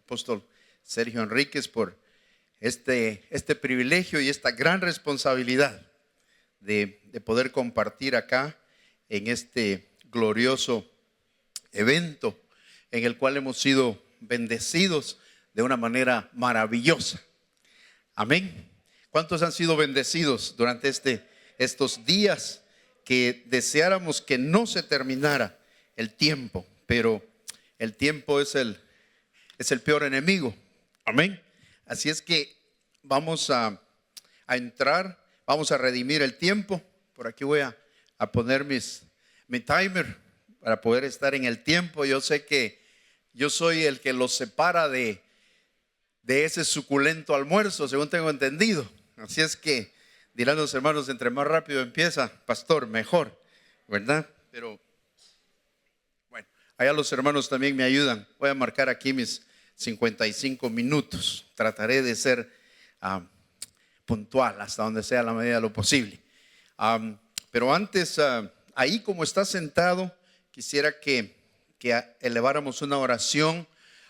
apóstol Sergio Enríquez por este privilegio y esta gran responsabilidad de poder compartir acá en este glorioso evento en el cual hemos sido bendecidos de una manera maravillosa. Amén. ¿Cuántos han sido bendecidos durante estos días que deseáramos que no se terminara el tiempo? Pero el tiempo es el peor enemigo. Amén. Así es que vamos a entrar, vamos a redimir el tiempo. Por aquí voy a poner mi timer para poder estar en el tiempo. Yo sé que yo soy el que los separa de ese suculento almuerzo, según tengo entendido. Así es que dirán los hermanos, entre más rápido empieza, pastor, mejor, ¿verdad? Pero bueno, allá los hermanos también me ayudan. Voy a marcar aquí mis 55 minutos. Trataré de ser puntual hasta donde sea la medida de lo posible. Pero antes, ahí como está sentado, quisiera que eleváramos una oración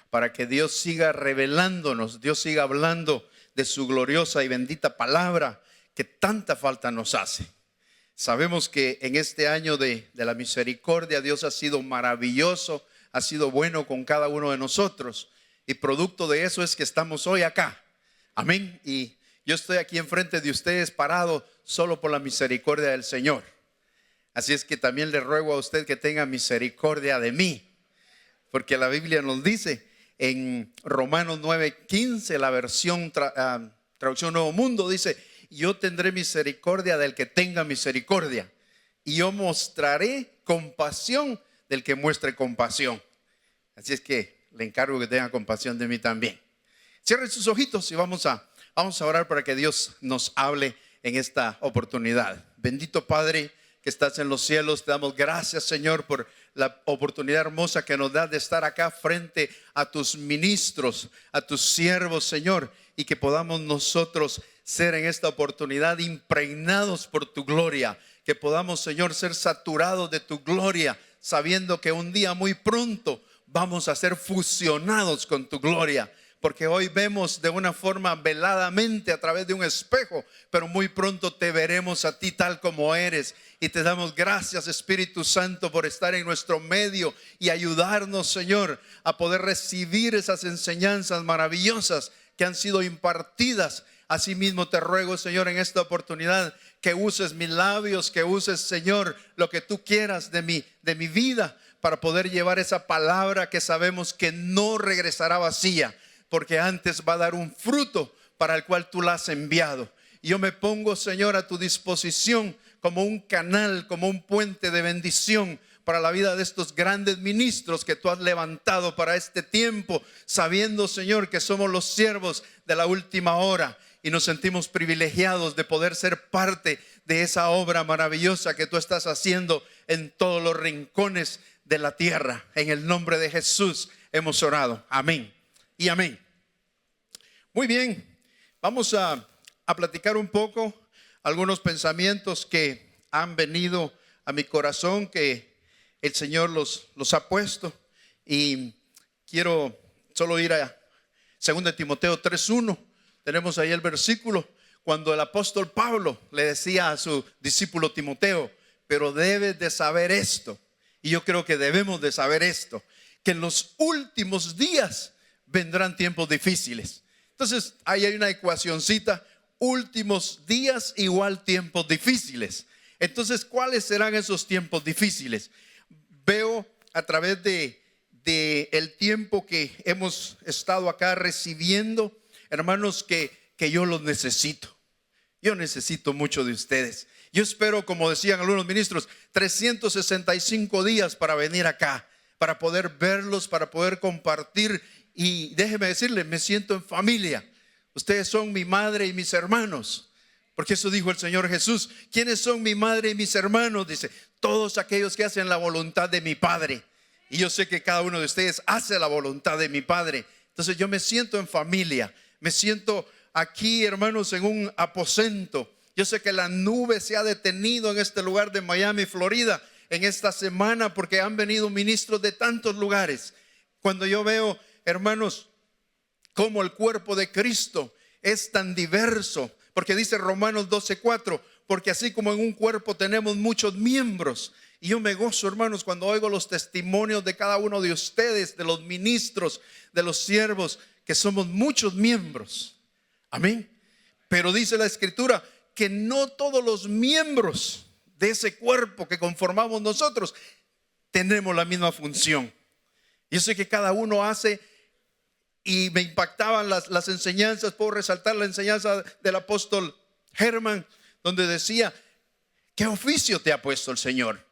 para que Dios siga revelándonos, Dios siga hablando de su gloriosa y bendita palabra que tanta falta nos hace. Sabemos que en este año de la misericordia Dios ha sido maravilloso, ha sido bueno con cada uno de nosotros, y producto de eso es que estamos hoy acá. Amén. Y yo estoy aquí enfrente de ustedes parado solo por la misericordia del Señor. Así es que también le ruego a usted que tenga misericordia de mí, porque la Biblia nos dice en Romanos 9:15, la versión traducción Nuevo Mundo, dice: yo tendré misericordia del que tenga misericordia, y yo mostraré compasión del que muestre compasión. Así es que le encargo que tenga compasión de mí también. Cierren sus ojitos y vamos a orar para que Dios nos hable en esta oportunidad. Bendito Padre que estás en los cielos, te damos gracias, Señor, por la oportunidad hermosa que nos das de estar acá frente a tus ministros, a tus siervos, Señor, y que podamos nosotros ser en esta oportunidad impregnados por tu gloria, que podamos, Señor, ser saturados de tu gloria, sabiendo que un día muy pronto vamos a ser fusionados con tu gloria. Porque hoy vemos de una forma veladamente a través de un espejo, pero muy pronto te veremos a ti tal como eres. Y te damos gracias, Espíritu Santo, por estar en nuestro medio y ayudarnos, Señor, a poder recibir esas enseñanzas maravillosas que han sido impartidas. Asimismo te ruego, Señor, en esta oportunidad que uses mis labios, que uses, Señor, lo que tú quieras de mi vida, para poder llevar esa palabra que sabemos que no regresará vacía, porque antes va a dar un fruto para el cual tú la has enviado. Y yo me pongo, Señor, a tu disposición como un canal, como un puente de bendición para la vida de estos grandes ministros que tú has levantado para este tiempo, sabiendo, Señor, que somos los siervos de la última hora y nos sentimos privilegiados de poder ser parte de esa obra maravillosa que tú estás haciendo en todos los rincones de la tierra. En el nombre de Jesús hemos orado. Amén y amén. Muy bien, vamos a platicar un poco algunos pensamientos que han venido a mi corazón, que el Señor los ha puesto, y quiero solo ir a 2 Timoteo 3:1. Tenemos ahí el versículo cuando el apóstol Pablo le decía a su discípulo Timoteo: pero debes de saber esto, y yo creo que debemos de saber esto, que en los últimos días vendrán tiempos difíciles. Entonces ahí hay una ecuacioncita: últimos días igual tiempos difíciles. Entonces, ¿cuáles serán esos tiempos difíciles? Veo a través de el tiempo que hemos estado acá recibiendo, hermanos, que yo los necesito. Yo necesito mucho de ustedes. Yo espero, como decían algunos ministros, 365 días para venir acá, para poder verlos, para poder compartir. Y déjeme decirle, me siento en familia. Ustedes son mi madre y mis hermanos, porque eso dijo el Señor Jesús. ¿Quiénes son mi madre y mis hermanos? Dice: todos aquellos que hacen la voluntad de mi Padre. Y yo sé que cada uno de ustedes hace la voluntad de mi Padre. Entonces yo me siento en familia, me siento aquí, hermanos, en un aposento. Yo sé que la nube se ha detenido en este lugar de Miami, Florida, en esta semana, porque han venido ministros de tantos lugares. Cuando yo veo, hermanos, cómo el cuerpo de Cristo es tan diverso. Porque dice Romanos 12:4, porque así como en un cuerpo tenemos muchos miembros. Y yo me gozo, hermanos, cuando oigo los testimonios de cada uno de ustedes, de los ministros, de los siervos, que somos muchos miembros. Amén. Pero dice la Escritura que no todos los miembros de ese cuerpo que conformamos nosotros tenemos la misma función. Yo sé que cada uno hace, y me impactaban las enseñanzas. Puedo resaltar la enseñanza del apóstol Herman, donde decía: ¿qué oficio te ha puesto el Señor?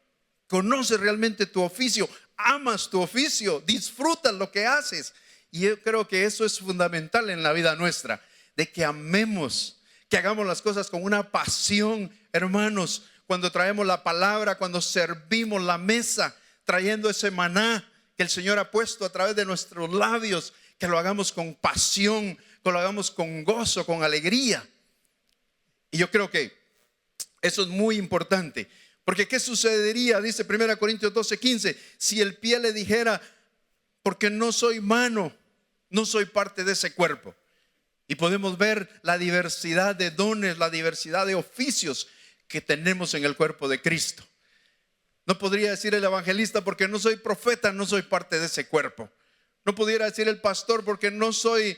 Conoces realmente tu oficio, amas tu oficio, disfrutas lo que haces. Y yo creo que eso es fundamental en la vida nuestra, de que amemos, que hagamos las cosas con una pasión, hermanos. Cuando traemos la palabra, cuando servimos la mesa, trayendo ese maná que el Señor ha puesto a través de nuestros labios, que lo hagamos con pasión, que lo hagamos con gozo, con alegría. Y yo creo que eso es muy importante. Porque ¿qué sucedería? Dice 1 Corintios 12:15, si el pie le dijera: porque no soy mano, no soy parte de ese cuerpo. Y podemos ver la diversidad de dones, la diversidad de oficios que tenemos en el cuerpo de Cristo. No podría decir el evangelista: porque no soy profeta, no soy parte de ese cuerpo. No pudiera decir el pastor: porque no soy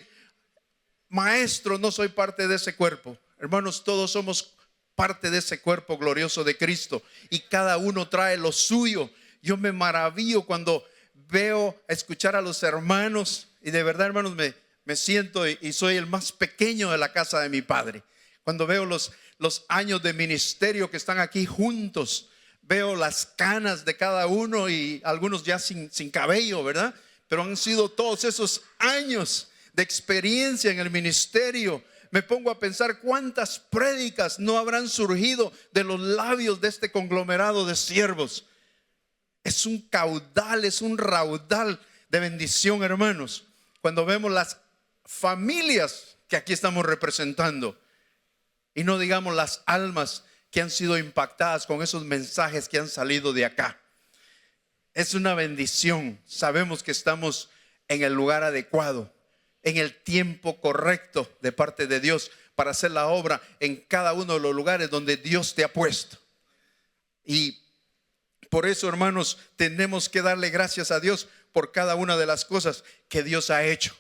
maestro, no soy parte de ese cuerpo. Hermanos, todos somos parte de ese cuerpo glorioso de Cristo, y cada uno trae lo suyo. Yo me maravillo cuando veo, escuchar a los hermanos, y de verdad, hermanos, me siento y soy el más pequeño de la casa de mi padre. Cuando veo los años de ministerio que están aquí juntos, veo las canas de cada uno, y algunos ya sin cabello, ¿verdad? Pero han sido todos esos años de experiencia en el ministerio. Me pongo a pensar cuántas prédicas no habrán surgido de los labios de este conglomerado de siervos. Es un caudal, es un raudal de bendición, hermanos, cuando vemos las familias que aquí estamos representando, y no digamos las almas que han sido impactadas con esos mensajes que han salido de acá. Es una bendición. Sabemos que estamos en el lugar adecuado, en el tiempo correcto de parte de Dios, para hacer la obra en cada uno de los lugares donde Dios te ha puesto. Y por eso, hermanos, tenemos que darle gracias a Dios por cada una de las cosas que Dios ha hecho.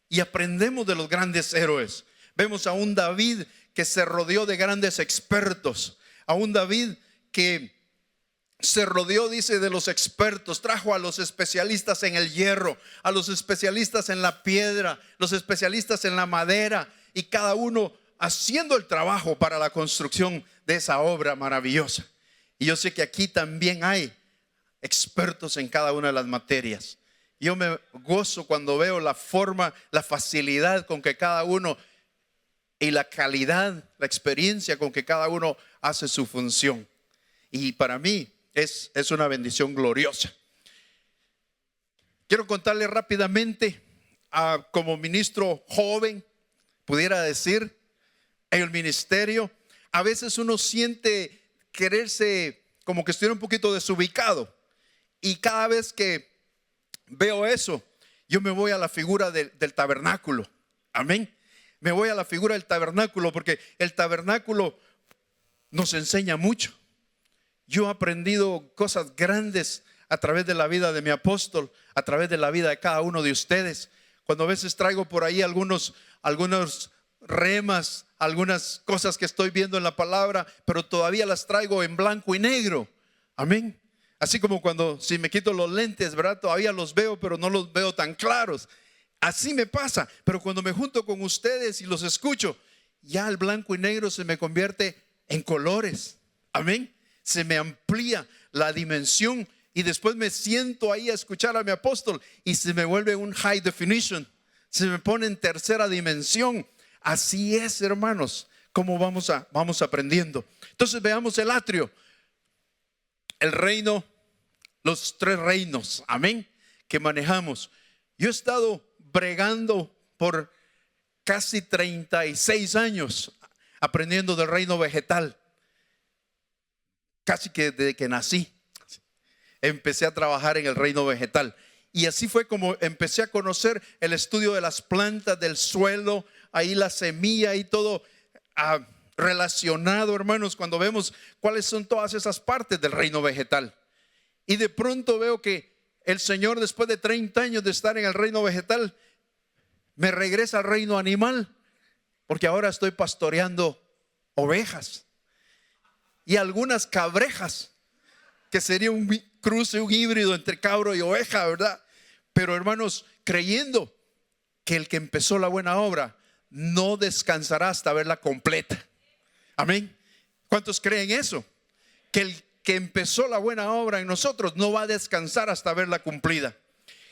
Y aprendemos de los grandes héroes. Vemos a un David que se rodeó de grandes expertos, a un David que se rodeó, dice, de los expertos. Trajo a los especialistas en el hierro, a los especialistas en la piedra, los especialistas en la madera, y cada uno haciendo el trabajo para la construcción de esa obra maravillosa. Y yo sé que aquí también hay expertos en cada una de las materias. Yo me gozo cuando veo la forma, la facilidad con que cada uno, y la calidad, la experiencia con que cada uno hace su función. Y para mí es una bendición gloriosa. Quiero contarle rápidamente, como ministro joven, pudiera decir, en el ministerio, a veces uno siente quererse como que estuviera un poquito desubicado. Y cada vez que veo eso, yo me voy a la figura del tabernáculo. Amén. Me voy a la figura del tabernáculo, porque el tabernáculo nos enseña mucho. Yo he aprendido cosas grandes a través de la vida de mi apóstol, a través de la vida de cada uno de ustedes. Cuando a veces traigo por ahí algunos remas, algunas cosas que estoy viendo en la palabra, pero todavía las traigo en blanco y negro. Amén. Así como cuando si me quito los lentes, ¿verdad? Todavía los veo, pero no los veo tan claros. Así me pasa. Pero cuando me junto con ustedes y los escucho, ya el blanco y negro se me convierte en colores. Amén. Se me amplía la dimensión, y después me siento ahí a escuchar a mi apóstol y se me vuelve un high definition. Se me pone en tercera dimensión. Así es, hermanos, como vamos aprendiendo. Entonces veamos el atrio, el reino, los tres reinos, amén, que manejamos. Yo he estado bregando por casi 36 años aprendiendo del reino vegetal. Casi que desde que nací empecé a trabajar en el reino vegetal. Y así fue como empecé a conocer el estudio de las plantas, del suelo, ahí la semilla y todo relacionado, hermanos, cuando vemos cuáles son todas esas partes del reino vegetal. Y de pronto veo que el Señor, después de 30 años de estar en el reino vegetal, me regresa al reino animal, porque ahora estoy pastoreando ovejas y algunas cabrejas, que sería un cruce, un híbrido entre cabro y oveja, ¿verdad? Pero hermanos, creyendo que el que empezó la buena obra no descansará hasta verla completa. Amén. ¿Cuántos creen eso? Que el que empezó la buena obra en nosotros no va a descansar hasta verla cumplida.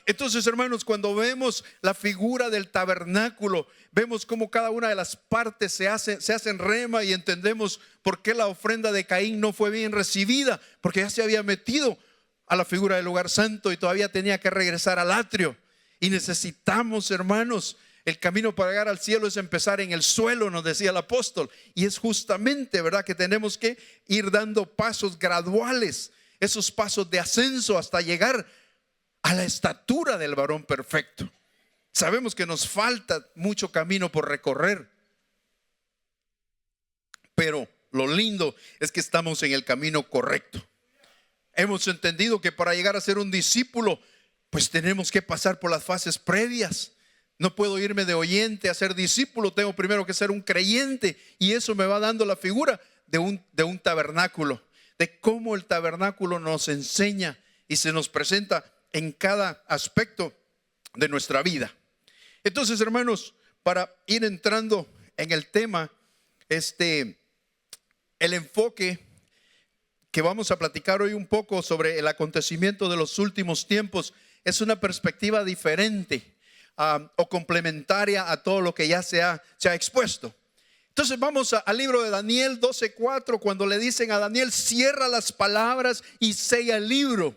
Entonces, hermanos, cuando vemos la figura del tabernáculo, vemos cómo cada una de las partes se hacen rema, y entendemos por qué la ofrenda de Caín no fue bien recibida, porque ya se había metido a la figura del lugar santo y todavía tenía que regresar al atrio. Y necesitamos, hermanos, el camino para llegar al cielo es empezar en el suelo, nos decía el apóstol. Y es justamente, ¿verdad?, que tenemos que ir dando pasos graduales, esos pasos de ascenso hasta llegar a la estatura del varón perfecto. Sabemos que nos falta mucho camino por recorrer, pero lo lindo es que estamos en el camino correcto. Hemos entendido que para llegar a ser un discípulo, pues tenemos que pasar por las fases previas. No puedo irme de oyente a ser discípulo, tengo primero que ser un creyente, y eso me va dando la figura de un tabernáculo, de cómo el tabernáculo nos enseña y se nos presenta en cada aspecto de nuestra vida. Entonces, hermanos, para ir entrando en el tema, el enfoque que vamos a platicar hoy un poco sobre el acontecimiento de los últimos tiempos es una perspectiva diferente o complementaria a todo lo que ya se ha expuesto. Entonces vamos al libro de Daniel 12:4, cuando le dicen a Daniel: cierra las palabras y sella el libro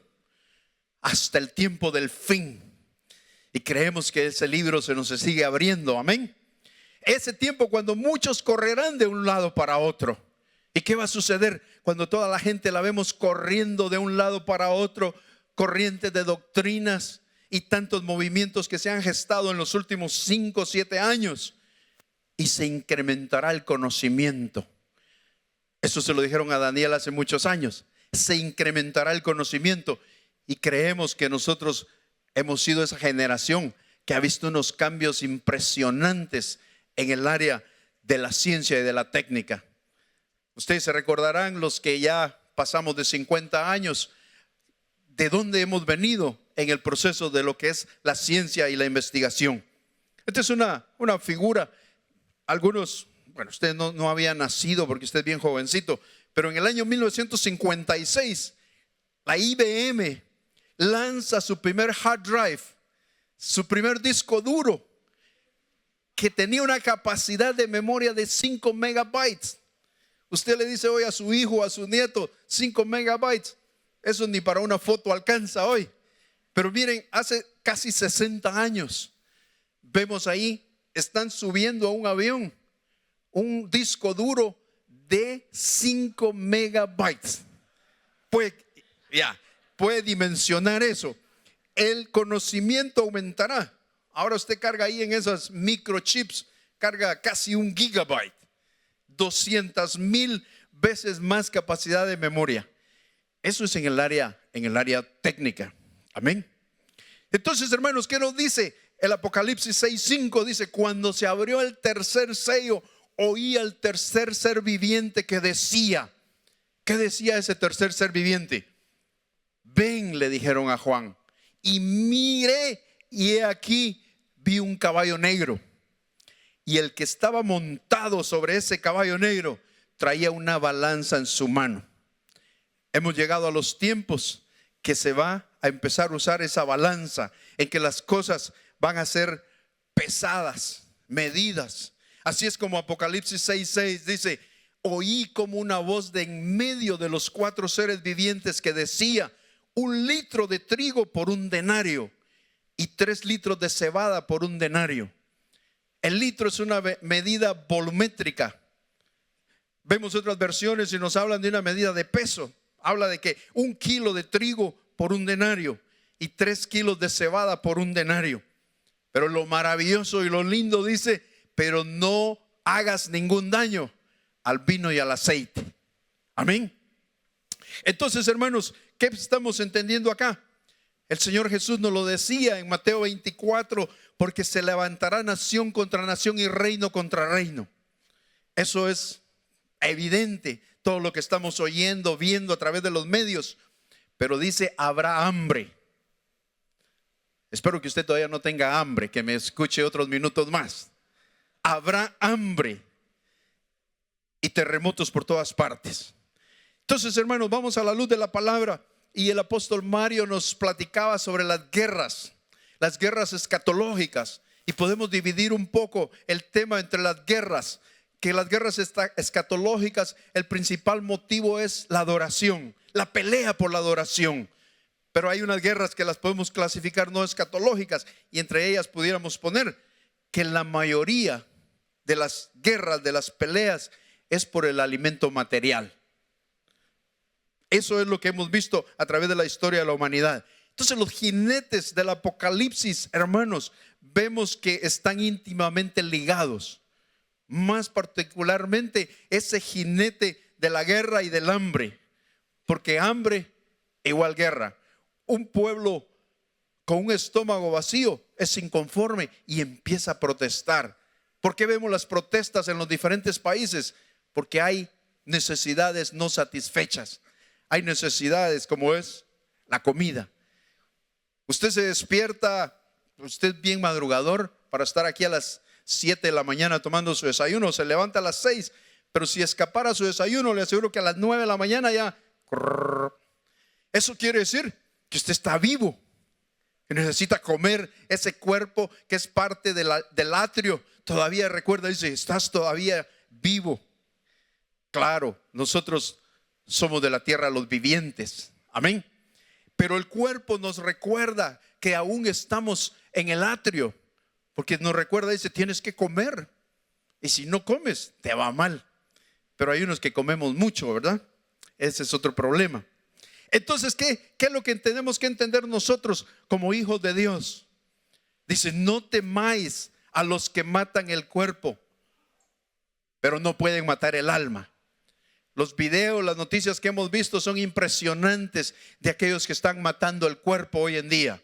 hasta el tiempo del fin. Y creemos que ese libro se nos sigue abriendo, amén. Ese tiempo cuando muchos correrán de un lado para otro. ¿Y qué va a suceder cuando toda la gente la vemos corriendo de un lado para otro? Corrientes de doctrinas y tantos movimientos que se han gestado en los últimos 5 o 7 años. Y se incrementará el conocimiento. Eso se lo dijeron a Daniel hace muchos años. Se incrementará el conocimiento. Y creemos que nosotros hemos sido esa generación que ha visto unos cambios impresionantes en el área de la ciencia y de la técnica. Ustedes se recordarán, los que ya pasamos de 50 años, de dónde hemos venido en el proceso de lo que es la ciencia y la investigación. Esta es una figura. Algunos, bueno, usted no había nacido porque usted es bien jovencito, pero en el año 1956 la IBM lanza su primer hard drive, su primer disco duro, que tenía una capacidad de memoria de 5 megabytes. Usted le dice hoy a su hijo o a su nieto 5 megabytes, eso ni para una foto alcanza hoy. Pero miren, hace casi 60 años vemos ahí, están subiendo a un avión un disco duro de 5 megabytes. Puede dimensionar eso. El conocimiento aumentará. Ahora usted carga ahí en esas microchips, carga casi 1 gigabyte, 200,000 veces más capacidad de memoria. Eso es en el área técnica. Amén. Entonces, hermanos, ¿qué nos dice el Apocalipsis 6:5? Dice: cuando se abrió el tercer sello, oí al tercer ser viviente que decía. ¿Qué decía ese tercer ser viviente? Ven, le dijeron a Juan, y miré, y he aquí vi un caballo negro, y el que estaba montado sobre ese caballo negro traía una balanza en su mano. Hemos llegado a los tiempos que se va a empezar a usar esa balanza, en que las cosas van a ser pesadas, medidas. Así es como Apocalipsis 6:6 dice: oí como una voz de en medio de los 4 seres vivientes que decía: 1 litro de trigo por 1 denario y 3 litros de cebada por 1 denario. El litro es una medida volumétrica. Vemos otras versiones y nos hablan de una medida de peso. Habla de que 1 kilo de trigo por 1 denario y 3 kilos de cebada por 1 denario. Pero lo maravilloso y lo lindo dice, pero no hagas ningún daño al vino y al aceite. Amén. Entonces, hermanos, ¿qué estamos entendiendo acá? El Señor Jesús nos lo decía en Mateo 24, porque se levantará nación contra nación y reino contra reino. Eso es evidente, todo lo que estamos oyendo, viendo a través de los medios. Pero dice, habrá hambre. Espero que usted todavía no tenga hambre, que me escuche otros minutos más. Habrá hambre y terremotos por todas partes. Entonces, hermanos, vamos a la luz de la palabra. Y el apóstol Mario nos platicaba sobre las guerras escatológicas. Y podemos dividir un poco el tema entre las guerras. Que las guerras escatológicas, el principal motivo es la adoración, la pelea por la adoración. Pero hay unas guerras que las podemos clasificar no escatológicas, y entre ellas pudiéramos poner que la mayoría de las guerras, de las peleas, es por el alimento material. Eso es lo que hemos visto a través de la historia de la humanidad. Entonces, los jinetes del Apocalipsis, hermanos, vemos que están íntimamente ligados. Más particularmente ese jinete de la guerra y del hambre, porque hambre igual guerra. Un pueblo con un estómago vacío es inconforme y empieza a protestar. ¿Por qué vemos las protestas en los diferentes países? Porque hay necesidades no satisfechas. Hay necesidades como es la comida. Usted se despierta, usted bien madrugador para estar aquí a las 7 de la mañana tomando su desayuno, se levanta a las 6, pero si escapara su desayuno, le aseguro que a las 9 de la mañana ya. Eso quiere decir que usted está vivo, que necesita comer. Ese cuerpo que es parte del atrio todavía recuerda, dice, estás todavía vivo. Claro, nosotros somos de la tierra los vivientes, amén. Pero el cuerpo nos recuerda que aún estamos en el atrio, porque nos recuerda, dice, tienes que comer, y si no comes te va mal. Pero hay unos que comemos mucho, ¿verdad? Ese es otro problema. Entonces, ¿qué es lo que tenemos que entender nosotros como hijos de Dios? Dice, no temáis a los que matan el cuerpo, pero no pueden matar el alma. Los videos, las noticias que hemos visto son impresionantes de aquellos que están matando el cuerpo hoy en día.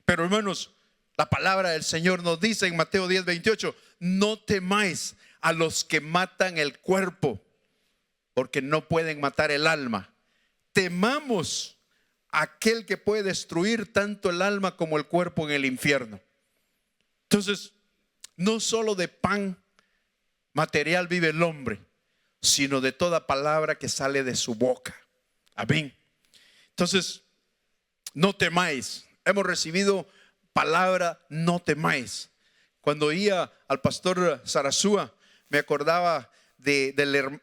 Pero, hermanos, la palabra del Señor nos dice en Mateo 10:28, no temáis a los que matan el cuerpo, porque no pueden matar el alma. Temamos a aquel que puede destruir tanto el alma como el cuerpo en el infierno. Entonces, no solo de pan material vive el hombre, sino de toda palabra que sale de su boca. Amén. Entonces, no temáis. Hemos recibido palabra, no temáis. Cuando oía al pastor Sarasúa, me acordaba de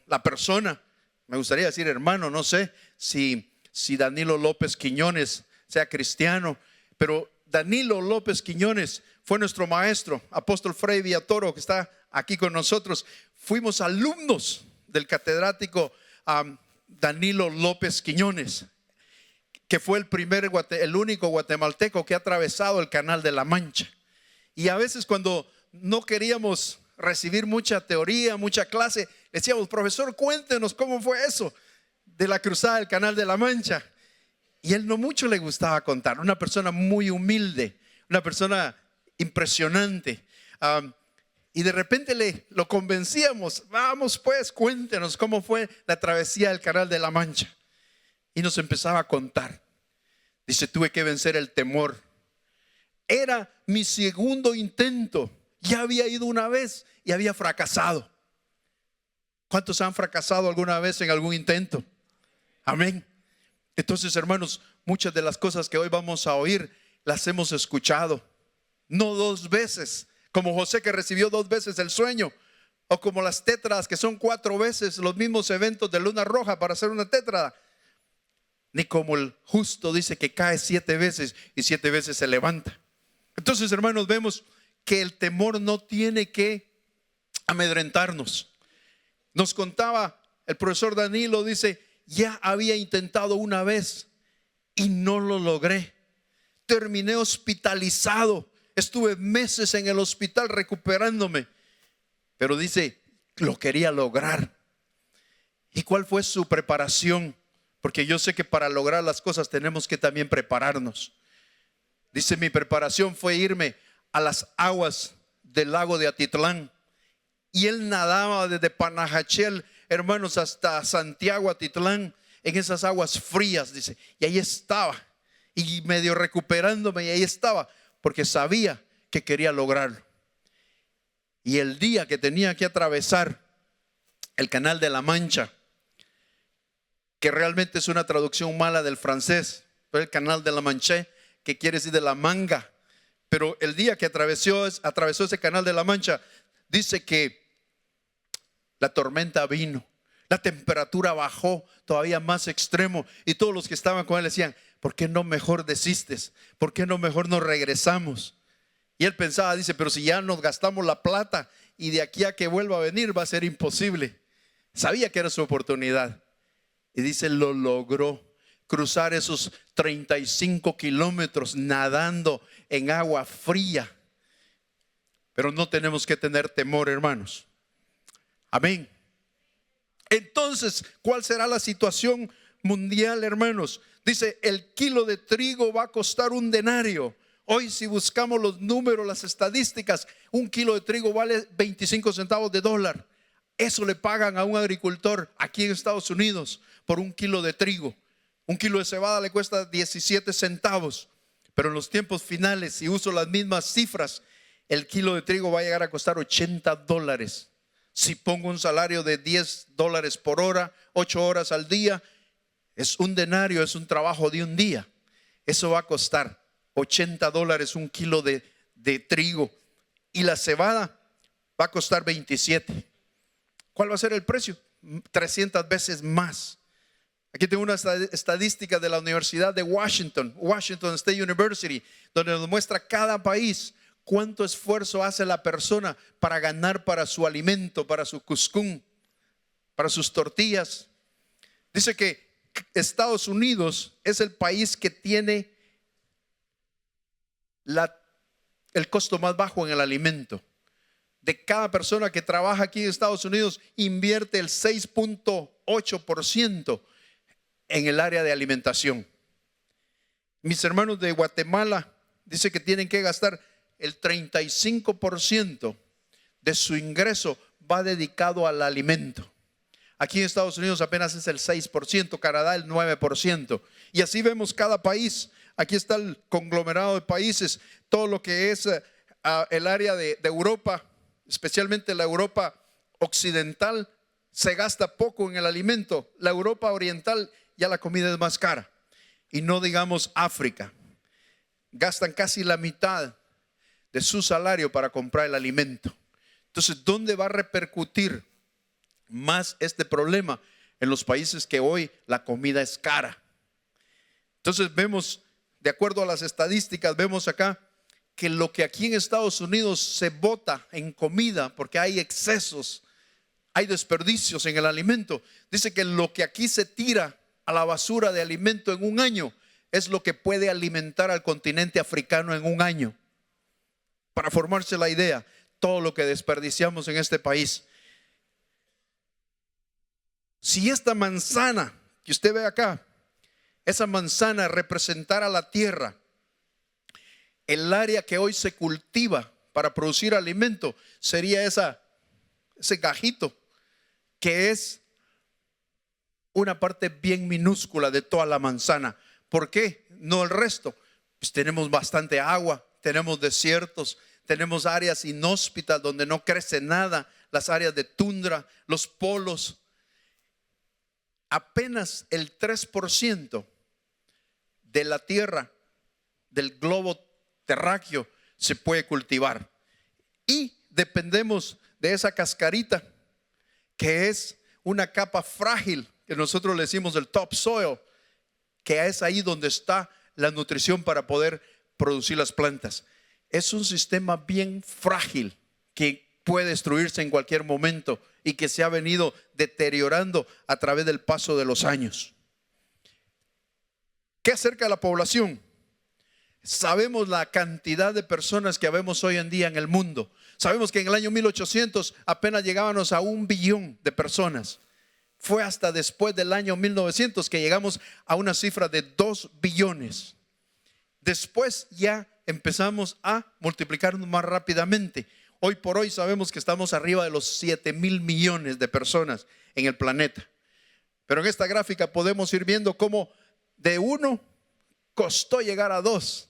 la persona, me gustaría decir hermano, no sé si Danilo López Quiñones sea cristiano, pero Danilo López Quiñones fue nuestro maestro, apóstol Fray Villatoro, que está aquí con nosotros. Fuimos alumnos del catedrático Danilo López Quiñones, que fue el único guatemalteco que ha atravesado el Canal de la Mancha. Y a veces cuando no queríamos recibir mucha teoría, mucha clase, le decíamos, profesor, cuéntenos cómo fue eso de la cruzada del Canal de la Mancha. Y él no mucho le gustaba contar. Una persona muy humilde, una persona impresionante. Y de repente lo convencíamos, vamos pues, cuéntenos cómo fue la travesía del Canal de la Mancha. Y nos empezaba a contar. Dice, tuve que vencer el temor. Era mi segundo intento. Ya había ido una vez y había fracasado. ¿Cuántos han fracasado alguna vez en algún intento? Amén. Entonces, hermanos, muchas de las cosas que hoy vamos a oír las hemos escuchado. No 2 veces, como José, que recibió 2 veces el sueño, o como las tétradas, que son 4 veces los mismos eventos de luna roja para hacer una tétrada. Ni como el justo dice que cae 7 veces y 7 veces se levanta. Entonces, hermanos, vemos que el temor no tiene que amedrentarnos. Nos contaba el profesor Danilo, dice, ya había intentado una vez y no lo logré. terminé hospitalizado. Estuve meses en el hospital recuperándome. Pero dice, lo quería lograr. ¿Y cuál fue su preparación? Porque yo sé que para lograr las cosas tenemos que también prepararnos. Dice, mi preparación fue irme a las aguas del lago de Atitlán. Y él nadaba desde Panajachel, hermanos, hasta Santiago, Atitlán, en esas aguas frías, dice. Y ahí estaba, y medio recuperándome, y ahí estaba, porque sabía que quería lograrlo. Y el día que tenía que atravesar el Canal de la Mancha, que realmente es una traducción mala del francés, pero el Canal de la Mancha, que quiere decir de la manga. Pero el día que atravesó ese Canal de la Mancha, dice que la tormenta vino, la temperatura bajó todavía más extremo, y todos los que estaban con él decían, ¿por qué no mejor desistes? ¿Por qué no mejor nos regresamos? Y él pensaba, dice, pero si ya nos gastamos la plata y de aquí a que vuelva a venir va a ser imposible. Sabía que era su oportunidad. Y dice, lo logró. Cruzar esos 35 kilómetros nadando en agua fría. Pero no tenemos que tener temor, hermanos. Amén. Entonces, ¿cuál será la situación mundial, hermanos? Dice, el kilo de trigo va a costar un denario. Hoy, si buscamos los números, las estadísticas, un kilo de trigo vale 25 centavos de dólar. Eso le pagan a un agricultor aquí en Estados Unidos por un kilo de trigo. Un kilo de cebada le cuesta 17 centavos. Pero en los tiempos finales, si uso las mismas cifras, el kilo de trigo va a llegar a costar 80 dólares. Si pongo un salario de 10 dólares por hora, 8 horas al día, es un denario, es un trabajo de un día. Eso va a costar 80 dólares un kilo de trigo. Y la cebada va a costar 27. ¿Cuál va a ser el precio? 300 veces más. Aquí tengo una estadística de la Universidad de Washington State University, donde nos muestra cada país cuánto esfuerzo hace la persona para ganar para su alimento, para su cuscún, para sus tortillas. Dice que Estados Unidos es el país que tiene el costo más bajo en el alimento. De cada persona que trabaja aquí en Estados Unidos, invierte el 6.8% en el área de alimentación. Mis hermanos de Guatemala dice que tienen que gastar el 35% de su ingreso va dedicado al alimento. Aquí en Estados Unidos apenas es el 6%, Canadá el 9%. Y así vemos cada país. Aquí está el conglomerado de países, todo lo que es el área de Europa, especialmente la Europa occidental, se gasta poco en el alimento. La Europa oriental ya la comida es más cara. Y no digamos África. Gastan casi la mitad de su salario para comprar el alimento. Entonces, ¿dónde va a repercutir más este problema? En los países que hoy la comida es cara. Entonces vemos, de acuerdo a las estadísticas, vemos acá que lo que aquí en Estados Unidos se bota en comida, porque hay excesos, hay desperdicios en el alimento. Dice que lo que aquí se tira a la basura de alimento en un año es lo que puede alimentar al continente africano en un año. Para formarse la idea, todo lo que desperdiciamos en este país. Si esta manzana que usted ve acá, esa manzana representara la tierra, el área que hoy se cultiva para producir alimento sería ese gajito, que es una parte bien minúscula de toda la manzana. ¿Por qué? No el resto. Pues tenemos bastante agua, tenemos desiertos, tenemos áreas inhóspitas donde no crece nada, las áreas de tundra, los polos. Apenas el 3% de la tierra, del globo terráqueo, se puede cultivar. Y dependemos de esa cascarita, que es una capa frágil, que nosotros le decimos el topsoil, que es ahí donde está la nutrición para poder producir las plantas. Es un sistema bien frágil que puede destruirse en cualquier momento y que se ha venido deteriorando a través del paso de los años. ¿Qué acerca de la población? Sabemos la cantidad de personas que habemos hoy en día en el mundo. Sabemos que en el año 1800 apenas llegábamos a 1 billón de personas. Fue hasta después del año 1900 que llegamos a una cifra de 2 billones. Después ya empezamos a multiplicarnos más rápidamente. Hoy por hoy sabemos que estamos arriba de los 7,000 millones de personas en el planeta. Pero en esta gráfica podemos ir viendo cómo de 1 costó llegar a 2.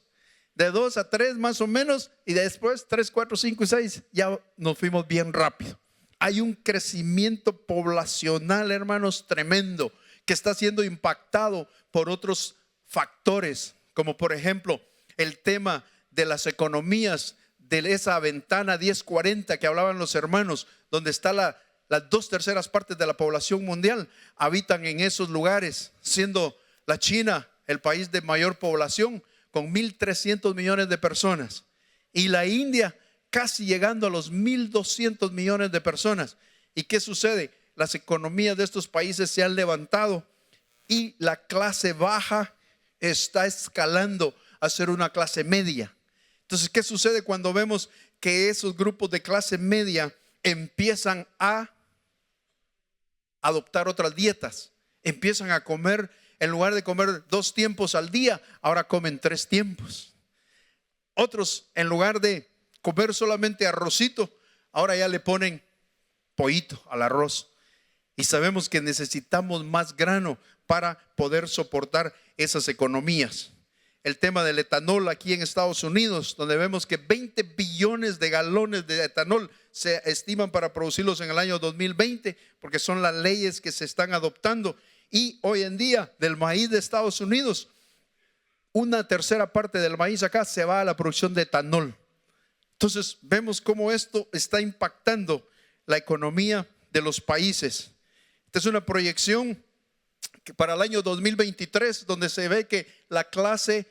De 2 a 3 más o menos, y después 3, 4, 5 y 6 ya nos fuimos bien rápido. Hay un crecimiento poblacional, hermanos, tremendo, que está siendo impactado por otros factores, como por ejemplo el tema de las economías, de esa ventana 1040 que hablaban los hermanos, donde está las 2/3 partes de la población mundial habitan en esos lugares, siendo la China el país de mayor población, con 1,300 millones de personas, y la India casi llegando a los 1,200 millones de personas. ¿Y qué sucede? Las economías de estos países se han levantado y la clase baja está escalando a ser una clase media. Entonces, ¿qué sucede cuando vemos que esos grupos de clase media empiezan a adoptar otras dietas? Empiezan a comer, en lugar de comer 2 tiempos al día, ahora comen 3 tiempos. Otros, en lugar de comer solamente arrocito, ahora ya le ponen pollito al arroz. Y sabemos que necesitamos más grano para poder soportar esas economías. El tema del etanol aquí en Estados Unidos, donde vemos que 20 billones de galones de etanol se estiman para producirlos en el año 2020, porque son las leyes que se están adoptando. Y hoy en día del maíz de Estados Unidos, 1/3 parte del maíz acá se va a la producción de etanol. Entonces vemos cómo esto está impactando la economía de los países. Esta es una proyección que para el año 2023, donde se ve que la clase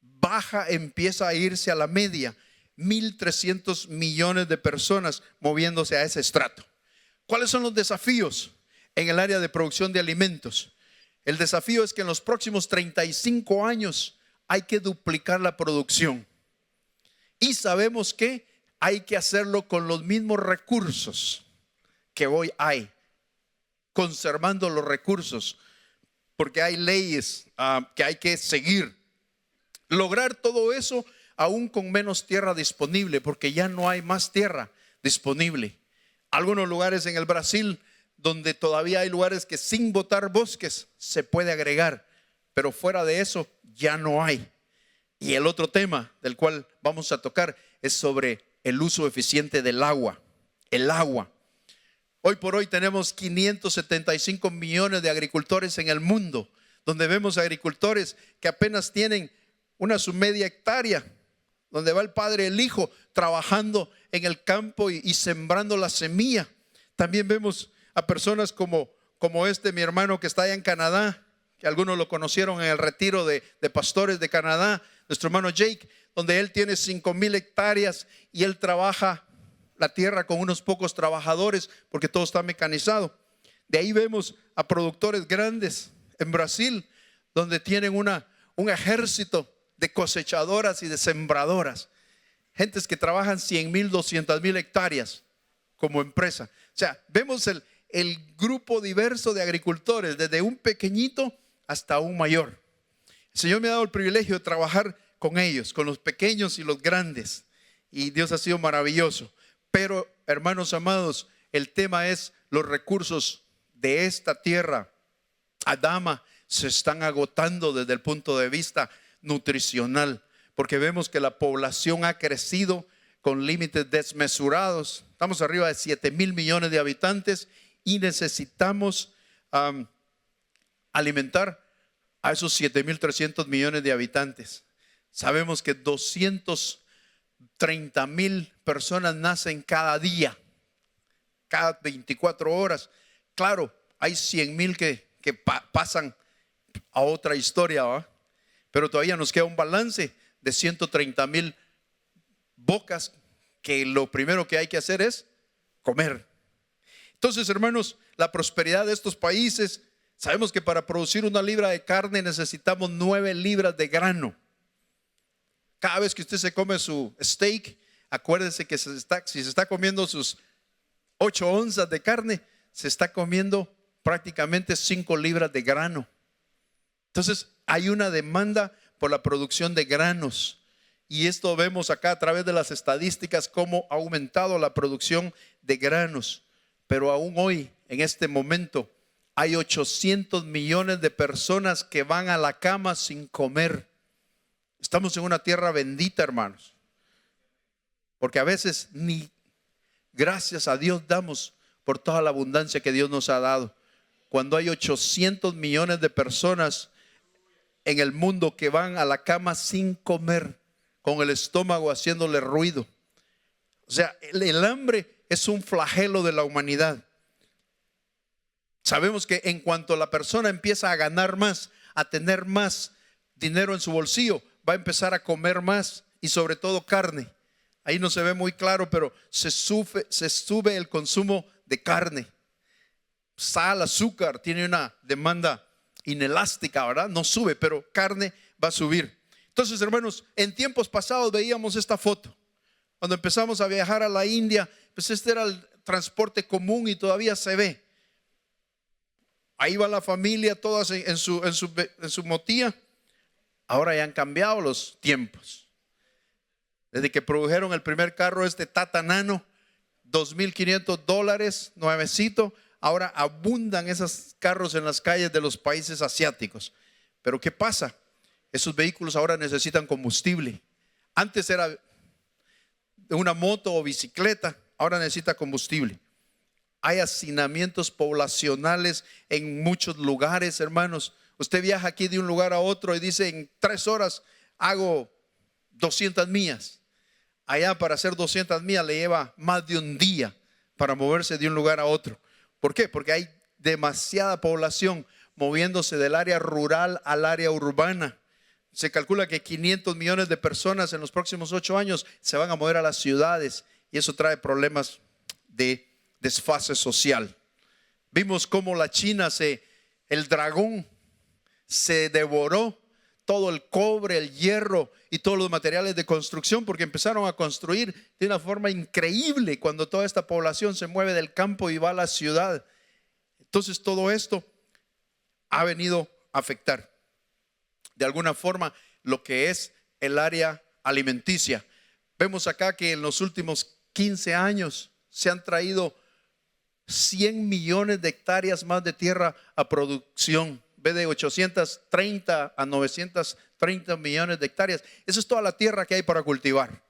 baja empieza a irse a la media. 1,300 millones de personas moviéndose a ese estrato. ¿Cuáles son los desafíos en el área de producción de alimentos? El desafío es que en los próximos 35 años hay que duplicar la producción. Y sabemos que hay que hacerlo con los mismos recursos que hoy hay, conservando los recursos, porque hay leyes que hay que seguir. Lograr todo eso aún con menos tierra disponible, porque ya no hay más tierra disponible. Algunos lugares en el Brasil donde todavía hay lugares que sin botar bosques se puede agregar, pero fuera de eso ya no hay. Y el otro tema del cual vamos a tocar es sobre el uso eficiente del agua. El agua. Hoy por hoy tenemos 575 millones de agricultores en el mundo, donde vemos agricultores que apenas tienen una submedia hectárea, donde va el padre y el hijo trabajando en el campo y sembrando la semilla. También vemos a personas como mi hermano que está allá en Canadá, que algunos lo conocieron en el retiro de pastores de Canadá, nuestro hermano Jake, donde él tiene 5,000 hectáreas y él trabaja la tierra con unos pocos trabajadores porque todo está mecanizado. De ahí vemos a productores grandes en Brasil, donde tienen un ejército de cosechadoras y de sembradoras, gentes que trabajan 100,000, 200,000 hectáreas como empresa. O sea, vemos el grupo diverso de agricultores, desde un pequeñito hasta un mayor. El Señor me ha dado el privilegio de trabajar con ellos, con los pequeños y los grandes, y Dios ha sido maravilloso. Pero, hermanos amados, el tema es los recursos de esta tierra, Adama, se están agotando desde el punto de vista nutricional, porque vemos que la población ha crecido con límites desmesurados. Estamos arriba de 7,000 millones de habitantes y necesitamos alimentar a esos 7,300 millones de habitantes. Sabemos que 230,000 personas nacen cada día, cada 24 horas. Claro, hay 100,000 que pasan a otra historia, ¿va? Pero todavía nos queda un balance de 130,000 bocas que lo primero que hay que hacer es comer. Entonces, hermanos, la prosperidad de estos países, sabemos que para producir 1 libra de carne necesitamos 9 libras de grano. Cada vez que usted se come su steak, acuérdese que si se está comiendo sus 8 onzas de carne, se está comiendo prácticamente 5 libras de grano. Entonces hay una demanda por la producción de granos. Y esto vemos acá a través de las estadísticas cómo ha aumentado la producción de granos. Pero aún hoy, en este momento, hay 800 millones de personas que van a la cama sin comer. Estamos en una tierra bendita, hermanos. Porque a veces ni gracias a Dios damos por toda la abundancia que Dios nos ha dado. Cuando hay 800 millones de personas en el mundo que van a la cama sin comer, con el estómago haciéndole ruido. O sea, el hambre es un flagelo de la humanidad. Sabemos que en cuanto la persona empieza a ganar más, a tener más dinero en su bolsillo, va a empezar a comer más y sobre todo carne. Ahí no se ve muy claro, pero se sube el consumo de carne. Sal, azúcar, tiene una demanda inelástica, ¿verdad? No sube, pero carne va a subir. Entonces, hermanos, en tiempos pasados veíamos esta foto. Cuando empezamos a viajar a la India, pues este era el transporte común y todavía se ve. Ahí va la familia, todas en su motía. Ahora ya han cambiado los tiempos. Desde que produjeron el primer carro, este Tata Nano, $2,500, nuevecito. Ahora abundan esos carros en las calles de los países asiáticos. Pero ¿qué pasa? Esos vehículos ahora necesitan combustible. Antes era de una moto o bicicleta, ahora necesita combustible. Hay hacinamientos poblacionales en muchos lugares, hermanos. Usted viaja aquí de un lugar a otro y dice: en 3 horas hago 200 millas. Allá para hacer 200 millas le lleva más de un día para moverse de un lugar a otro. ¿Por qué? Porque hay demasiada población moviéndose del área rural al área urbana. Se calcula que 500 millones de personas en los próximos 8 años se van a mover a las ciudades, y eso trae problemas de desfase social. Vimos cómo la China el dragón se devoró todo el cobre, el hierro y todos los materiales de construcción, porque empezaron a construir de una forma increíble cuando toda esta población se mueve del campo y va a la ciudad. Entonces todo esto ha venido a afectar de alguna forma lo que es el área alimenticia. Vemos acá que en los últimos 15 años se han traído 100 millones de hectáreas más de tierra a producción. Ve de 830 a 930 millones de hectáreas. Eso es toda la tierra que hay para cultivar.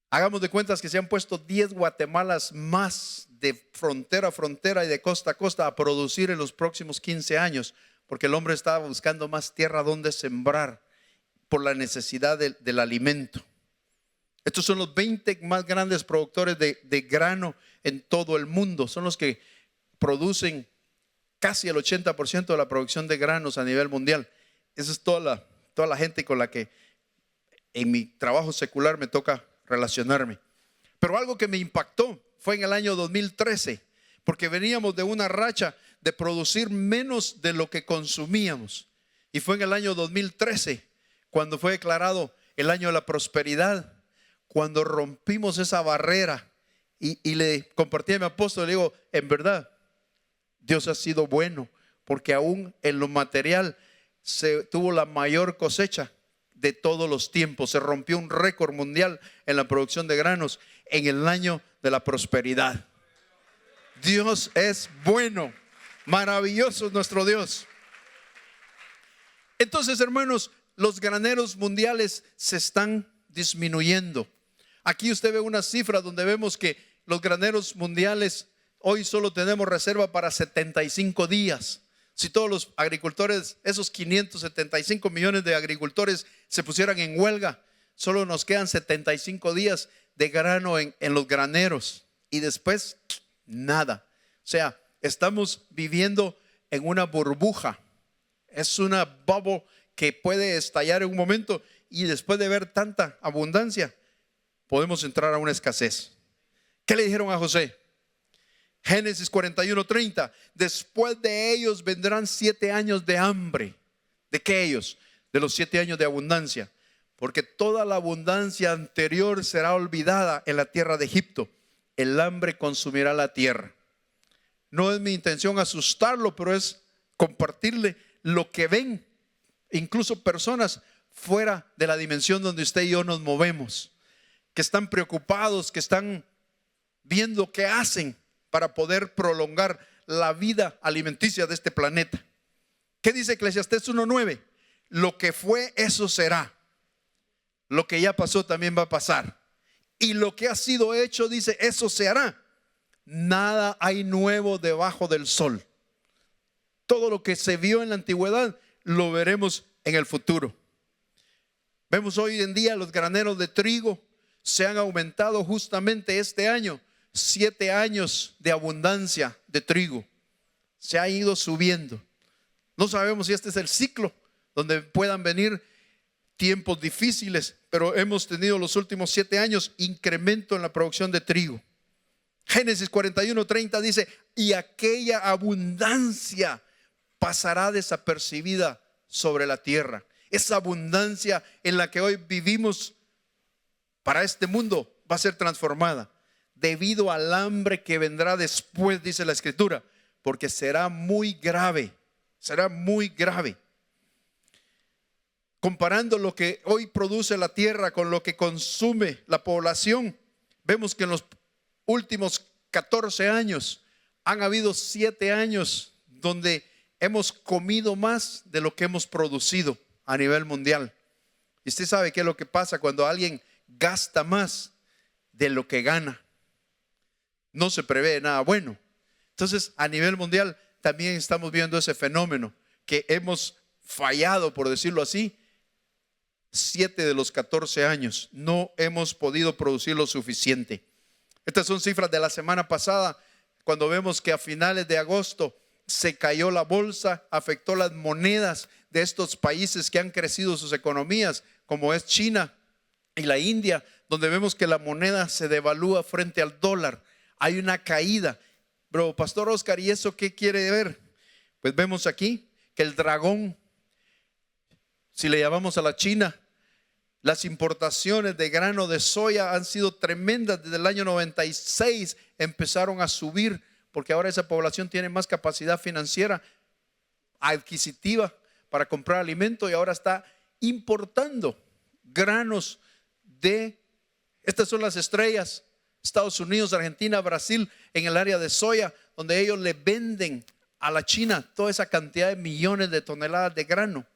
Hagamos de cuentas que se han puesto 10 Guatemalas más de frontera a frontera y de costa a costa a producir en los próximos 15 años, porque el hombre estaba buscando más tierra donde sembrar por la necesidad del alimento. Estos son los 20 más grandes productores de grano en todo el mundo. Son los que producen casi el 80% de la producción de granos a nivel mundial. Esa es toda la gente con la que en mi trabajo secular me toca relacionarme. Pero algo que me impactó fue en el año 2013, porque veníamos de una racha de producir menos de lo que consumíamos. Y fue en el año 2013 cuando fue declarado el año de la prosperidad, cuando rompimos esa barrera. Y le compartí a mi apóstol, le digo: en verdad, Dios ha sido bueno, porque aún en lo material se tuvo la mayor cosecha de todos los tiempos. Se rompió un récord mundial en la producción de granos en el año de la prosperidad. Dios es bueno, maravilloso es nuestro Dios. Entonces, hermanos, los graneros mundiales se están disminuyendo. Aquí usted ve una cifra donde vemos que los graneros mundiales hoy solo tenemos reserva para 75 días. Si todos los agricultores, esos 575 millones de agricultores, se pusieran en huelga, solo nos quedan 75 días de grano en los graneros, y después nada. O sea, estamos viviendo en una burbuja. Es una bubble que puede estallar en un momento, y después de ver tanta abundancia podemos entrar a una escasez. ¿Qué le dijeron a José? Génesis 41:30. Después de ellos vendrán 7 años de hambre. ¿De qué ellos? De los 7 años de abundancia. porque toda la abundancia anterior será olvidada en la tierra de Egipto. El hambre consumirá la tierra. No es mi intención asustarlo, pero es compartirle lo que ven, incluso personas fuera de la dimensión donde usted y yo nos movemos, que están preocupados, que están viendo qué hacen para poder prolongar la vida alimenticia de este planeta. ¿Qué dice Eclesiastés 1:9? Lo que fue, eso será. Lo que ya pasó también va a pasar. Y lo que ha sido hecho, dice, eso se hará. Nada hay nuevo debajo del sol. Todo lo que se vio en la antigüedad lo veremos en el futuro. Vemos hoy en día los graneros de trigo se han aumentado justamente este año. 7 años de abundancia de trigo. Se ha ido subiendo. No sabemos si este es el ciclo donde puedan venir tiempos difíciles, pero hemos tenido los últimos 7 años incremento en la producción de trigo. Génesis 41:30 dice: y aquella abundancia pasará desapercibida sobre la tierra. Esa abundancia en la que hoy vivimos para este mundo va a ser transformada debido al hambre que vendrá después, dice la Escritura, porque será muy grave, será muy grave. Comparando lo que hoy produce la tierra con lo que consume la población, vemos que en los últimos 14 años han habido 7 años donde hemos comido más de lo que hemos producido a nivel mundial. Y usted sabe qué es lo que pasa cuando alguien gasta más de lo que gana. No se prevé nada bueno. Entonces, a nivel mundial también estamos viendo ese fenómeno que hemos fallado, por decirlo así. 7 de los 14 años no hemos podido producir lo suficiente. Estas son cifras de la semana pasada, cuando vemos que a finales de agosto se cayó la bolsa, afectó las monedas de estos países que han crecido sus economías, como es China y la India, donde vemos que la moneda se devalúa frente al dólar. Hay una caída. Pero Pastor Oscar, ¿y eso qué quiere ver? Pues vemos aquí que el dragón, si le llamamos a la China, las importaciones de grano de soya han sido tremendas. Desde el año 96 empezaron a subir, porque ahora esa población tiene más capacidad financiera adquisitiva para comprar alimento y ahora está importando granos de, estas son las estrellas, Estados Unidos, Argentina, Brasil, en el área de soya, donde ellos le venden a la China toda esa cantidad de millones de toneladas de grano.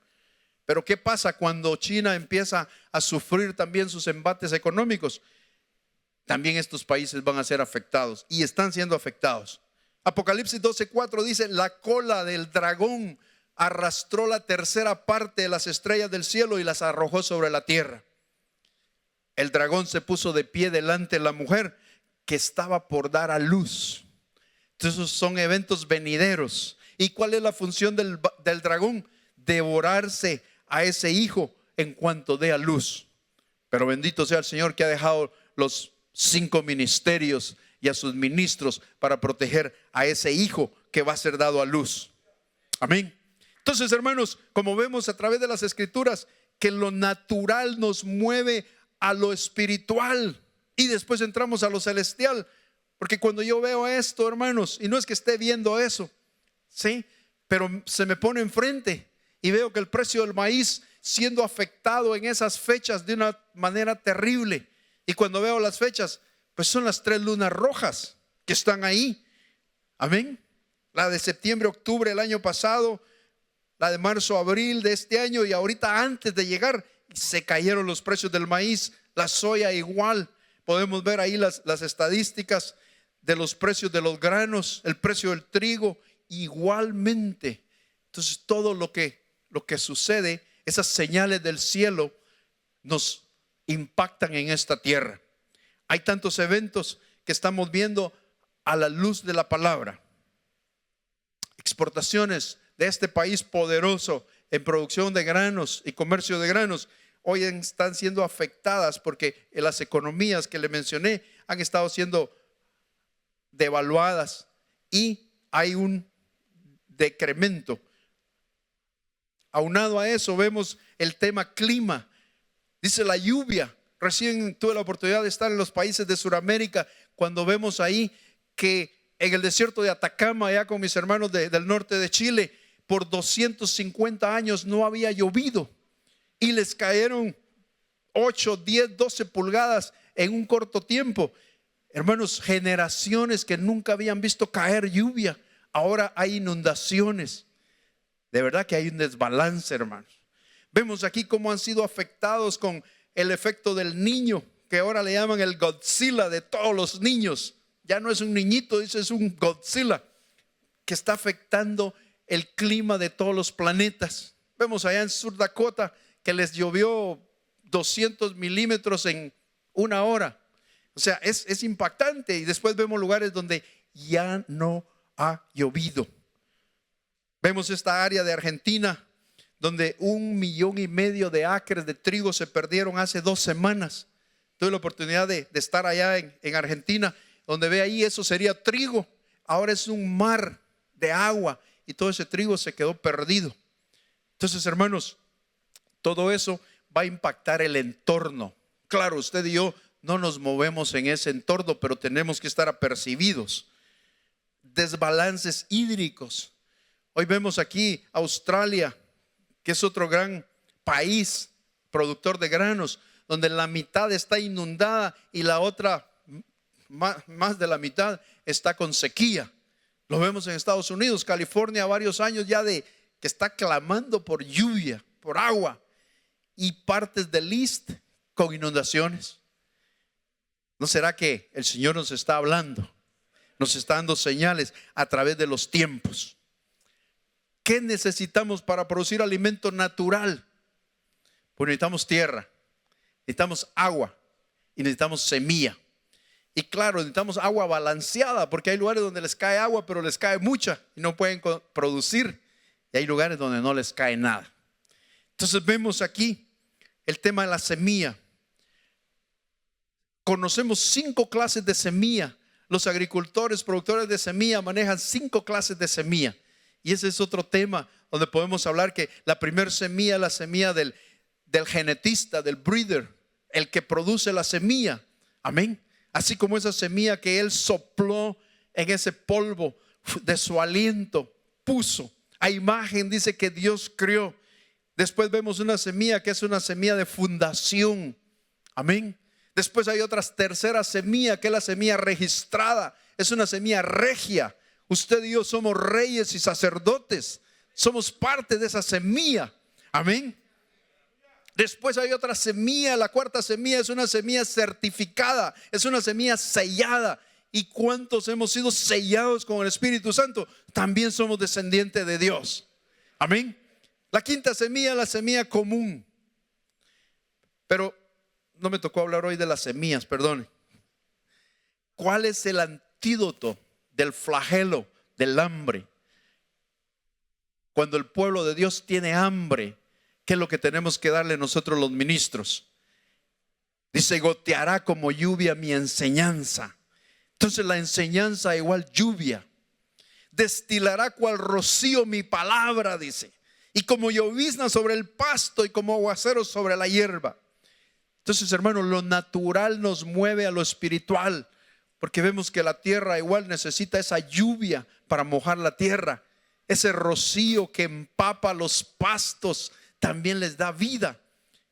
Pero ¿qué pasa cuando China empieza a sufrir también sus embates económicos? También estos países van a ser afectados y están siendo afectados. Apocalipsis 12:4 dice: la cola del dragón arrastró la tercera parte de las estrellas del cielo y las arrojó sobre la tierra. El dragón se puso de pie delante de la mujer que estaba por dar a luz. Entonces son eventos venideros. ¿Y cuál es la función del dragón? Devorarse a ese hijo en cuanto dé a luz. Pero bendito sea el Señor que ha dejado los 5 ministerios y a sus ministros para proteger a ese hijo que va a ser dado a luz. Amén. Entonces, hermanos, como vemos a través de las escrituras, que lo natural nos mueve a lo espiritual y después entramos a lo celestial. Porque cuando yo veo esto, hermanos, y no es que esté viendo eso, ¿sí? Pero se me pone enfrente y veo que el precio del maíz siendo afectado en esas fechas de una manera terrible. Y cuando veo las fechas, pues son las 3 lunas rojas que están ahí. Amén. La de septiembre, octubre el año pasado, la de marzo, abril de este año, y ahorita antes de llegar se cayeron los precios del maíz. La soya igual. Podemos ver ahí las estadísticas de los precios de los granos, el precio del trigo igualmente. Entonces todo lo que sucede, esas señales del cielo nos impactan en esta tierra. Hay tantos eventos que estamos viendo a la luz de la palabra. Exportaciones de este país poderoso en producción de granos y comercio de granos hoy están siendo afectadas porque las economías que le mencioné han estado siendo devaluadas y hay un decremento. Aunado a eso vemos el tema clima. Dice la lluvia. Recién tuve la oportunidad de estar en los países de Sudamérica, cuando vemos ahí que en el desierto de Atacama, allá con mis hermanos del norte de Chile, por 250 años no había llovido y les cayeron 8, 10, 12 pulgadas en un corto tiempo. Hermanos, generaciones que nunca habían visto caer lluvia, ahora hay inundaciones. De verdad que hay un desbalance, hermanos. Vemos aquí cómo han sido afectados con el efecto del niño, que ahora le llaman el Godzilla de todos los niños. Ya no es un niñito, dice, es un Godzilla que está afectando el clima de todos los planetas. Vemos allá en Sur Dakota que les llovió 200 milímetros en una hora. O sea, es impactante. Y después vemos lugares donde ya no ha llovido. Vemos esta área de Argentina donde 1,5 millones de acres de trigo se perdieron hace 2 semanas. Tuve la oportunidad de estar allá en Argentina, donde ve ahí, eso sería trigo. Ahora es un mar de agua y todo ese trigo se quedó perdido. Entonces, hermanos, todo eso va a impactar el entorno. Claro, usted y yo no nos movemos en ese entorno, pero tenemos que estar apercibidos. Desbalances hídricos. Hoy vemos aquí Australia, que es otro gran país productor de granos, donde la mitad está inundada y la otra, más de la mitad, está con sequía. Lo vemos en Estados Unidos, California, varios años ya de que está clamando por lluvia, por agua, y partes del East con inundaciones. ¿No será que el Señor nos está hablando? Nos está dando señales a través de los tiempos. ¿Qué necesitamos para producir alimento natural? Pues necesitamos tierra, necesitamos agua y necesitamos semilla. Y claro, necesitamos agua balanceada, porque hay lugares donde les cae agua, pero les cae mucha y no pueden producir. Y hay lugares donde no les cae nada. Entonces vemos aquí el tema de la semilla. Conocemos 5 clases de semilla. Los agricultores, productores de semilla manejan 5 clases de semilla. Y ese es otro tema donde podemos hablar, que la primera semilla es la semilla del genetista, del breeder, el que produce la semilla. Amén. Así como esa semilla que él sopló en ese polvo de su aliento, puso. A imagen dice que Dios creó. Después vemos una semilla que es una semilla de fundación. Amén. Después hay otra tercera semilla que es la semilla registrada. Es una semilla regia. Usted y yo somos reyes y sacerdotes. Somos parte de esa semilla. Amén. Después hay otra semilla. La cuarta semilla es una semilla certificada. Es una semilla sellada. ¿Y cuántos hemos sido sellados con el Espíritu Santo? También somos descendientes de Dios. Amén. La quinta semilla es la semilla común. Pero no me tocó hablar hoy de las semillas, perdón. ¿Cuál es el antídoto del flagelo del hambre? Cuando el pueblo de Dios tiene hambre, ¿qué es lo que tenemos que darle nosotros los ministros? Dice: goteará como lluvia mi enseñanza. Entonces la enseñanza igual lluvia. Destilará cual rocío mi palabra, dice, y como llovizna sobre el pasto y como aguacero sobre la hierba. Entonces, hermanos, lo natural nos mueve a lo espiritual, porque vemos que la tierra igual necesita esa lluvia para mojar la tierra. Ese rocío que empapa los pastos también les da vida.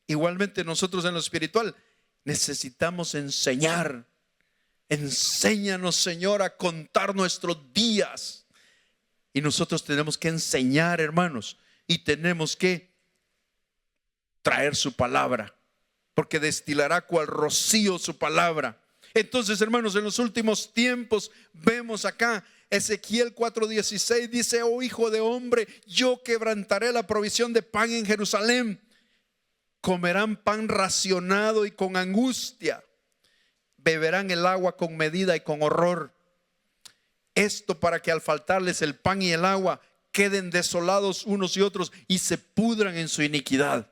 Igualmente nosotros en lo espiritual necesitamos enseñar. Enséñanos, Señor, a contar nuestros días. Y nosotros tenemos que enseñar, hermanos, y tenemos que traer su palabra, porque destilará cual rocío su palabra. Entonces, hermanos, en los últimos tiempos vemos acá Ezequiel 4:16 dice: oh hijo de hombre, yo quebrantaré la provisión de pan en Jerusalén. Comerán pan racionado y con angustia. Beberán el agua con medida y con horror. Esto para que al faltarles el pan y el agua queden desolados unos y otros y se pudran en su iniquidad,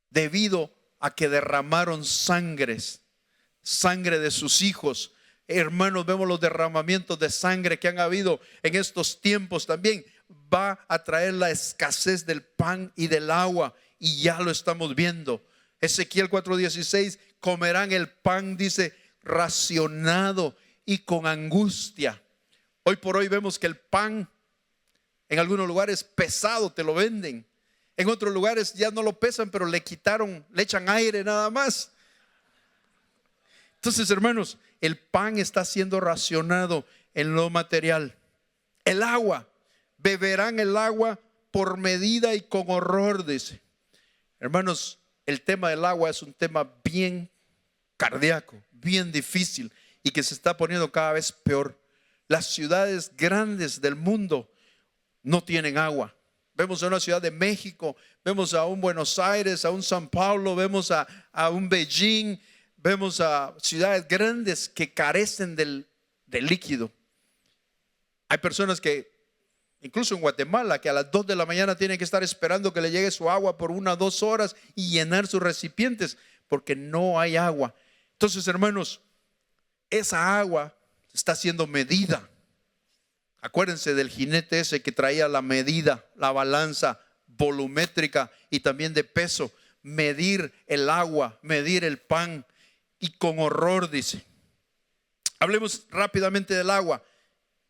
debido a que derramaron sangre de sus hijos. Hermanos, vemos los derramamientos de sangre que han habido en estos tiempos también. Va a traer la escasez del pan y del agua, y ya lo estamos viendo. Ezequiel 4:16, comerán el pan, dice, racionado y con angustia. Hoy por hoy vemos que el pan en algunos lugares pesado te lo venden. En otros lugares ya no lo pesan, pero le echan aire nada más. Entonces, hermanos, el pan está siendo racionado en lo material. El agua, beberán el agua por medida y con horror, dice. Hermanos, el tema del agua es un tema bien cardíaco, bien difícil y que se está poniendo cada vez peor. Las ciudades grandes del mundo no tienen agua. Vemos a una ciudad de México, vemos a un Buenos Aires, a un San Paulo, vemos a un Beijing, vemos a ciudades grandes que carecen del líquido. Hay personas que, incluso en Guatemala, que a las 2 de la mañana tienen que estar esperando que le llegue su agua por 1 o 2 horas y llenar sus recipientes porque no hay agua. Entonces, hermanos, esa agua está siendo medida. Acuérdense del jinete ese que traía la medida, la balanza volumétrica y también de peso. Medir el agua, medir el pan, y con horror, dice. Hablemos rápidamente del agua.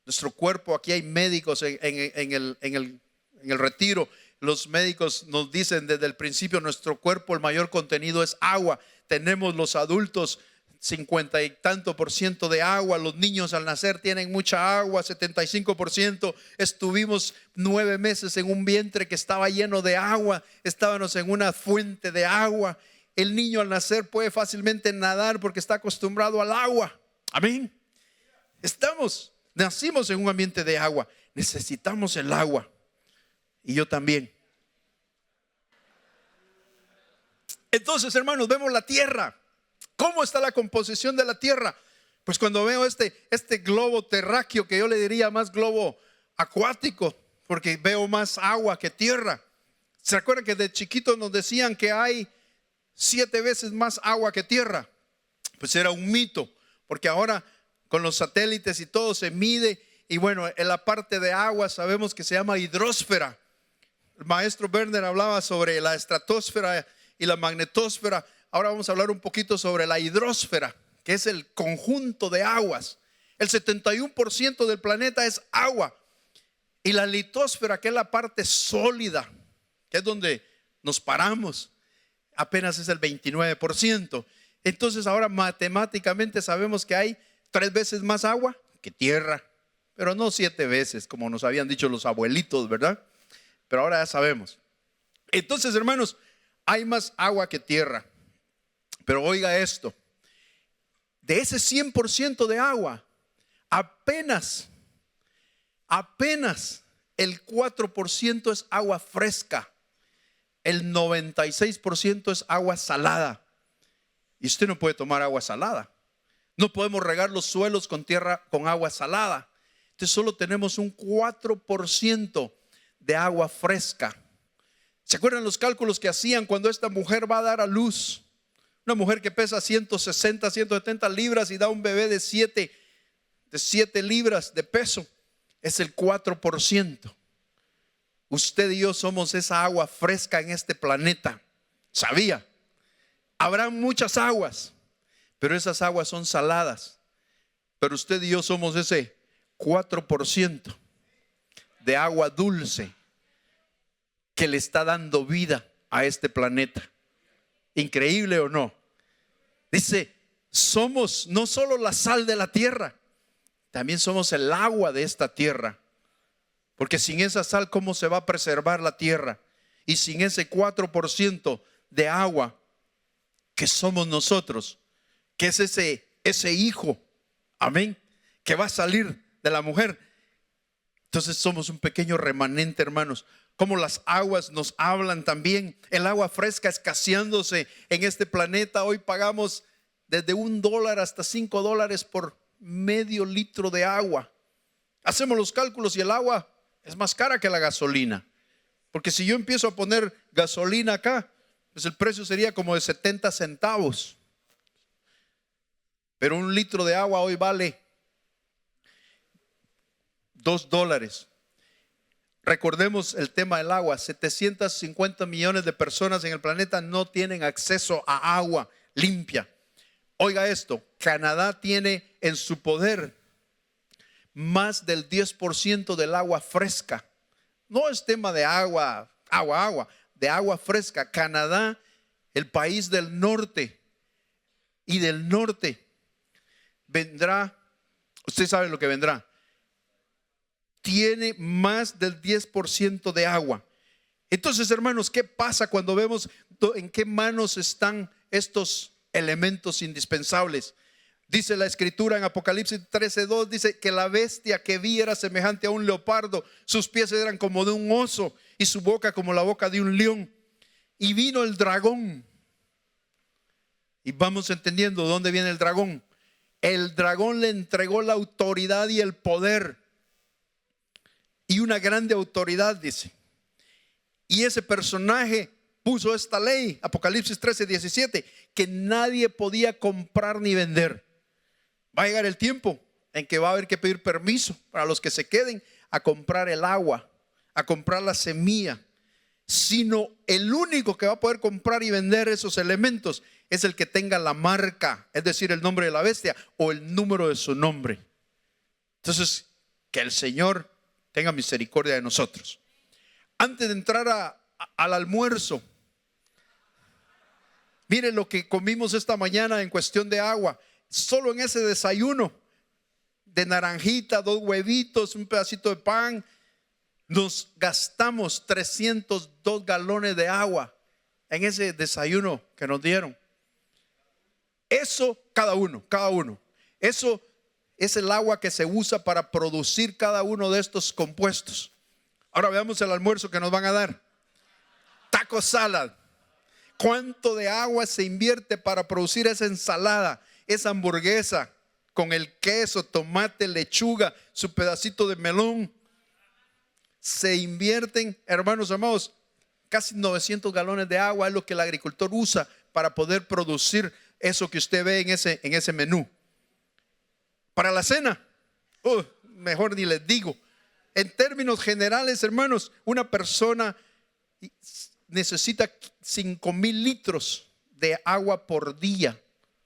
Nuestro cuerpo, aquí hay médicos en el retiro. Los médicos nos dicen desde el principio, nuestro cuerpo, el mayor contenido es agua. Tenemos los adultos 50 y tanto % de agua. Los niños al nacer tienen mucha agua, 75%. Estuvimos 9 meses en un vientre que estaba lleno de agua. Estábamos en una fuente de agua. El niño al nacer puede fácilmente nadar porque está acostumbrado al agua. Amén. Nacimos en un ambiente de agua. Necesitamos el agua. Y yo también. Entonces, hermanos, vemos la tierra. ¿Cómo está la composición de la tierra? Pues cuando veo este globo terráqueo, que yo le diría más globo acuático, porque veo más agua que tierra. ¿Se acuerdan que de chiquitos nos decían que hay 7 veces más agua que tierra? Pues era un mito, porque ahora con los satélites y todo se mide. Y bueno, en la parte de agua sabemos que se llama hidrosfera. El maestro Werner hablaba sobre la estratosfera y la magnetosfera. Ahora vamos a hablar un poquito sobre la hidrosfera, que es el conjunto de aguas. El 71% del planeta es agua. Y la litosfera, que es la parte sólida, que es donde nos paramos, apenas es el 29%. Entonces ahora matemáticamente sabemos que hay 3 veces más agua que tierra, pero no 7 veces como nos habían dicho los abuelitos, ¿verdad? Pero ahora ya sabemos. Entonces, hermanos, hay más agua que tierra. Pero oiga esto, de ese 100% de agua, apenas el 4% es agua fresca, el 96% es agua salada. Y usted no puede tomar agua salada. No podemos regar los suelos con agua salada. Entonces solo tenemos un 4% de agua fresca. ¿Se acuerdan los cálculos que hacían cuando esta mujer va a dar a luz? Una mujer que pesa 160, 170 libras y da un bebé de 7 libras de peso. Es el 4%. Usted y yo somos esa agua fresca en este planeta. ¿Sabía? Habrán muchas aguas, pero esas aguas son saladas. Pero usted y yo somos ese 4% de agua dulce que le está dando vida a este planeta. ¿Increíble o no? Dice, somos no solo la sal de la tierra, también somos el agua de esta tierra. Porque sin esa sal, ¿cómo se va a preservar la tierra? Y sin ese 4% de agua que somos nosotros, que es ese hijo, amén, que va a salir de la mujer. Entonces somos un pequeño remanente, hermanos. Como las aguas nos hablan también. El agua fresca escaseándose en este planeta. Hoy pagamos desde $1 hasta $5 por medio litro de agua. Hacemos los cálculos y el agua es más cara que la gasolina. Porque si yo empiezo a poner gasolina acá, pues el precio sería como de 70 centavos. Pero un litro de agua hoy vale $2. Recordemos el tema del agua. 750 millones de personas en el planeta no tienen acceso a agua limpia. Oiga esto, Canadá tiene en su poder más del 10% del agua fresca. No es tema de agua, de agua fresca. Canadá, el país del norte, y del norte vendrá, usted sabe lo que vendrá, tiene más del 10% de agua. Entonces, hermanos, ¿qué pasa cuando vemos en qué manos están estos elementos indispensables? Dice la escritura en Apocalipsis 13:2, dice que la bestia que vi era semejante a un leopardo, sus pies eran como de un oso y su boca como la boca de un león. Y vino el dragón. Y vamos entendiendo dónde viene el dragón. El dragón le entregó la autoridad y el poder, y una grande autoridad, dice. Y ese personaje puso esta ley, Apocalipsis 13:17, que nadie podía comprar ni vender. Va a llegar el tiempo en que va a haber que pedir permiso para los que se queden a comprar el agua, a comprar la semilla. Sino el único que va a poder comprar y vender esos elementos es el que tenga la marca, es decir, el nombre de la bestia o el número de su nombre. Entonces, que el Señor tenga misericordia de nosotros. Antes de entrar al almuerzo, miren lo que comimos esta mañana en cuestión de agua. Solo en ese desayuno de naranjita, 2 huevitos, un pedacito de pan, nos gastamos 302 galones de agua en ese desayuno que nos dieron. Eso cada uno. Eso es el agua que se usa para producir cada uno de estos compuestos. Ahora veamos el almuerzo que nos van a dar. Taco salad. ¿Cuánto de agua se invierte para producir esa ensalada, esa hamburguesa con el queso, tomate, lechuga, su pedacito de melón? Se invierten, hermanos amados, casi 900 galones de agua es lo que el agricultor usa para poder producir eso que usted ve en ese menú. Para la cena, mejor ni les digo. En términos generales, hermanos, una persona necesita 5,000 litros de agua por día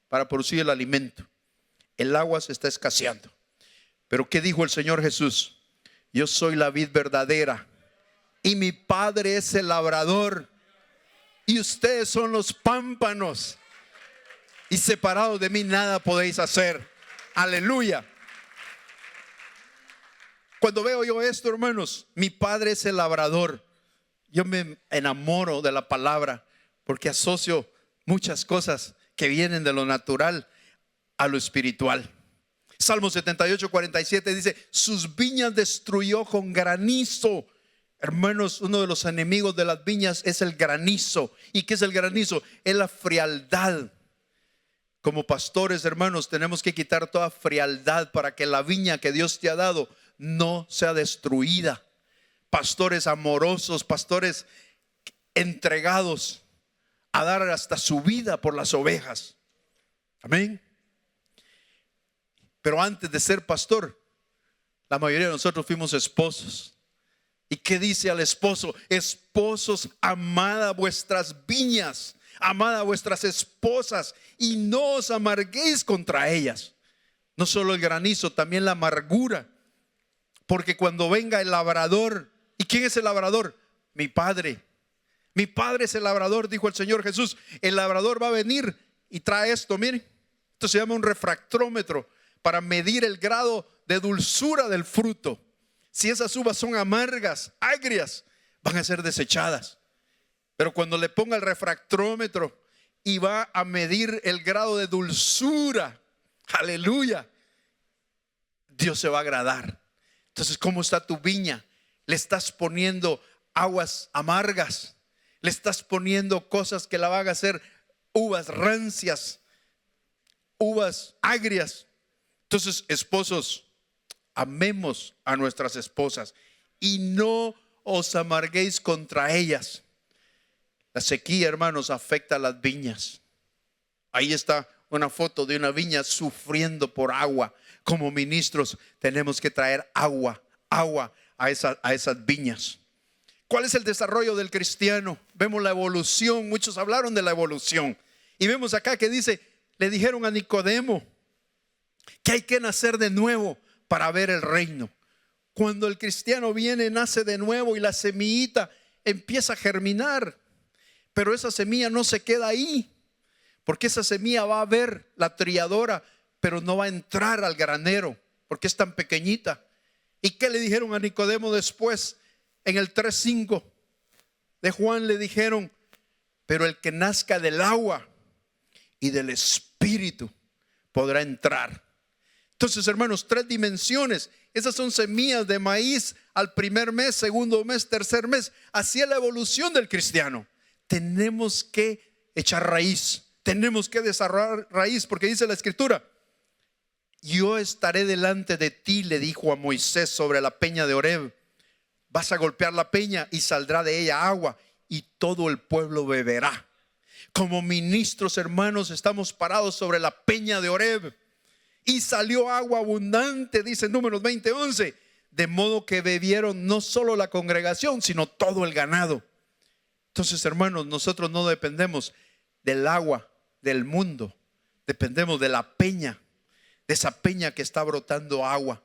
para producir el alimento. El agua se está escaseando. Pero ¿qué dijo el Señor Jesús? Yo soy la vid verdadera y mi Padre es el labrador, y ustedes son los pámpanos, y separados de mí nada podéis hacer. Aleluya. Cuando veo yo esto, hermanos, mi Padre es el labrador, yo me enamoro de la palabra, porque asocio muchas cosas que vienen de lo natural a lo espiritual. Salmo 78:47 dice: sus viñas destruyó con granizo. Hermanos, uno de los enemigos de las viñas es el granizo. ¿Y qué es el granizo? Es la frialdad. Como pastores, hermanos, tenemos que quitar toda frialdad para que la viña que Dios te ha dado no sea destruida. Pastores amorosos, pastores entregados a dar hasta su vida por las ovejas. Amén. Pero antes de ser pastor, la mayoría de nosotros fuimos esposos. ¿Y qué dice al esposo? Esposos, amad vuestras viñas, amad a vuestras esposas, y no os amarguéis contra ellas. No solo el granizo, también la amargura. Porque cuando venga el labrador, ¿y quién es el labrador? Mi Padre. Mi Padre es el labrador, dijo el Señor Jesús. El labrador va a venir y trae esto, miren. Esto se llama un refractómetro para medir el grado de dulzura del fruto. Si esas uvas son amargas, agrias, van a ser desechadas. Pero cuando le ponga el refractómetro y va a medir el grado de dulzura, aleluya, Dios se va a agradar. Entonces, ¿cómo está tu viña? ¿Le estás poniendo aguas amargas? ¿Le estás poniendo cosas que la van a hacer uvas rancias, uvas agrias? Entonces, esposos, amemos a nuestras esposas y no os amarguéis contra ellas. La sequía, hermanos, afecta a las viñas. Ahí está una foto de una viña sufriendo por agua. Como ministros tenemos que traer agua a esas viñas. ¿Cuál es el desarrollo del cristiano? Vemos la evolución, muchos hablaron de la evolución. Y vemos acá que dice, le dijeron a Nicodemo que hay que nacer de nuevo para ver el reino. Cuando el cristiano viene, nace de nuevo y la semillita empieza a germinar. Pero esa semilla no se queda ahí, porque esa semilla va a ver la trilladora, pero no va a entrar al granero, porque es tan pequeñita. ¿Y qué le dijeron a Nicodemo después? En el 3:5 de Juan le dijeron, pero el que nazca del agua y del Espíritu podrá entrar. Entonces, hermanos, 3 dimensiones. Esas son semillas de maíz al primer mes, segundo mes, tercer mes. Así es la evolución del cristiano. Tenemos que echar raíz, tenemos que desarrollar raíz, porque dice la Escritura, yo estaré delante de ti, le dijo a Moisés sobre la peña de Horeb. Vas a golpear la peña y saldrá de ella agua y todo el pueblo beberá. Como ministros, hermanos, estamos parados sobre la peña de Horeb y salió agua abundante, dice Números 20:11, de modo que bebieron no solo la congregación, sino todo el ganado. Entonces, hermanos, nosotros no dependemos del agua del mundo, dependemos de la peña, de esa peña que está brotando agua.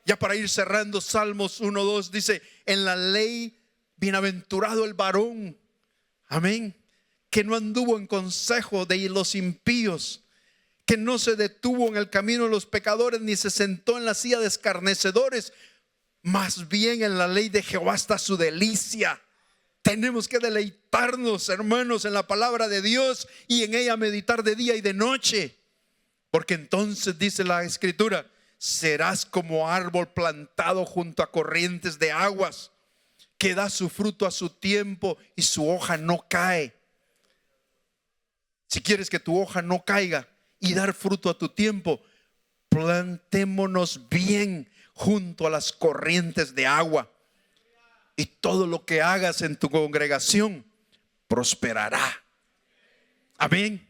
Ya para ir cerrando, Salmos 1:2 dice, en la ley bienaventurado el varón, amén, que no anduvo en consejo de los impíos, que no se detuvo en el camino de los pecadores, ni se sentó en la silla de escarnecedores, más bien en la ley de Jehová está su delicia. Tenemos que deleitarnos, hermanos, en la palabra de Dios y en ella meditar de día y de noche, porque entonces dice la Escritura, serás como árbol plantado junto a corrientes de aguas, que da su fruto a su tiempo y su hoja no cae. Si quieres que tu hoja no caiga y dar fruto a tu tiempo, plantémonos bien junto a las corrientes de agua, y todo lo que hagas en tu congregación prosperará. Amén.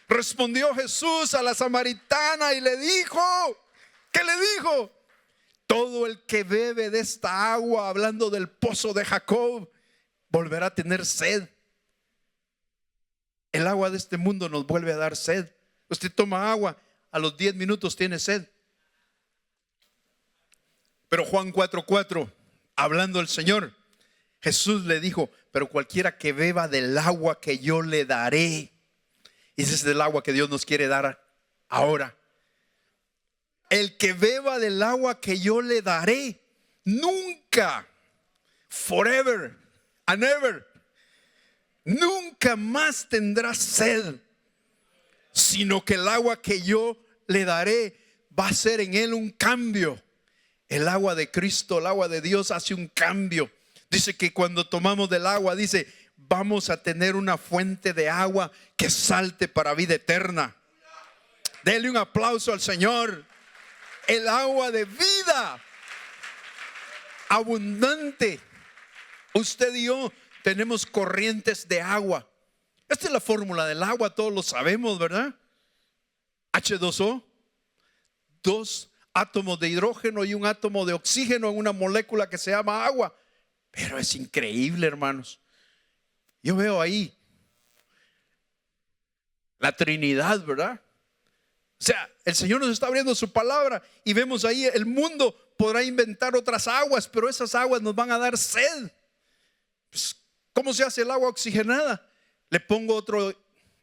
Respondió Jesús a la samaritana y le dijo, ¿qué le dijo? Todo el que bebe de esta agua, hablando del pozo de Jacob, volverá a tener sed. El agua de este mundo nos vuelve a dar sed. Usted toma agua, a los 10 minutos tiene sed. Pero Juan 4:4, hablando el Señor, Jesús le dijo, pero cualquiera que beba del agua que yo le daré. Y ese es el agua que Dios nos quiere dar ahora. El que beba del agua que yo le daré, nunca, forever and ever, nunca más tendrá sed, sino que el agua que yo le daré va a ser en él un cambio. El agua de Cristo, el agua de Dios hace un cambio. Dice que cuando tomamos del agua, dice, vamos a tener una fuente de agua que salte para vida eterna. Dele un aplauso al Señor. El agua de vida abundante. Usted y yo tenemos corrientes de agua. Esta es la fórmula del agua, todos lo sabemos, ¿verdad? H2O, 2 átomos de hidrógeno y un átomo de oxígeno en una molécula que se llama agua. Pero es increíble, hermanos. Yo veo ahí la Trinidad, ¿verdad? O sea, el Señor nos está abriendo su palabra y vemos ahí, el mundo podrá inventar otras aguas, pero esas aguas nos van a dar sed. Pues, ¿cómo se hace el agua oxigenada? Le pongo otro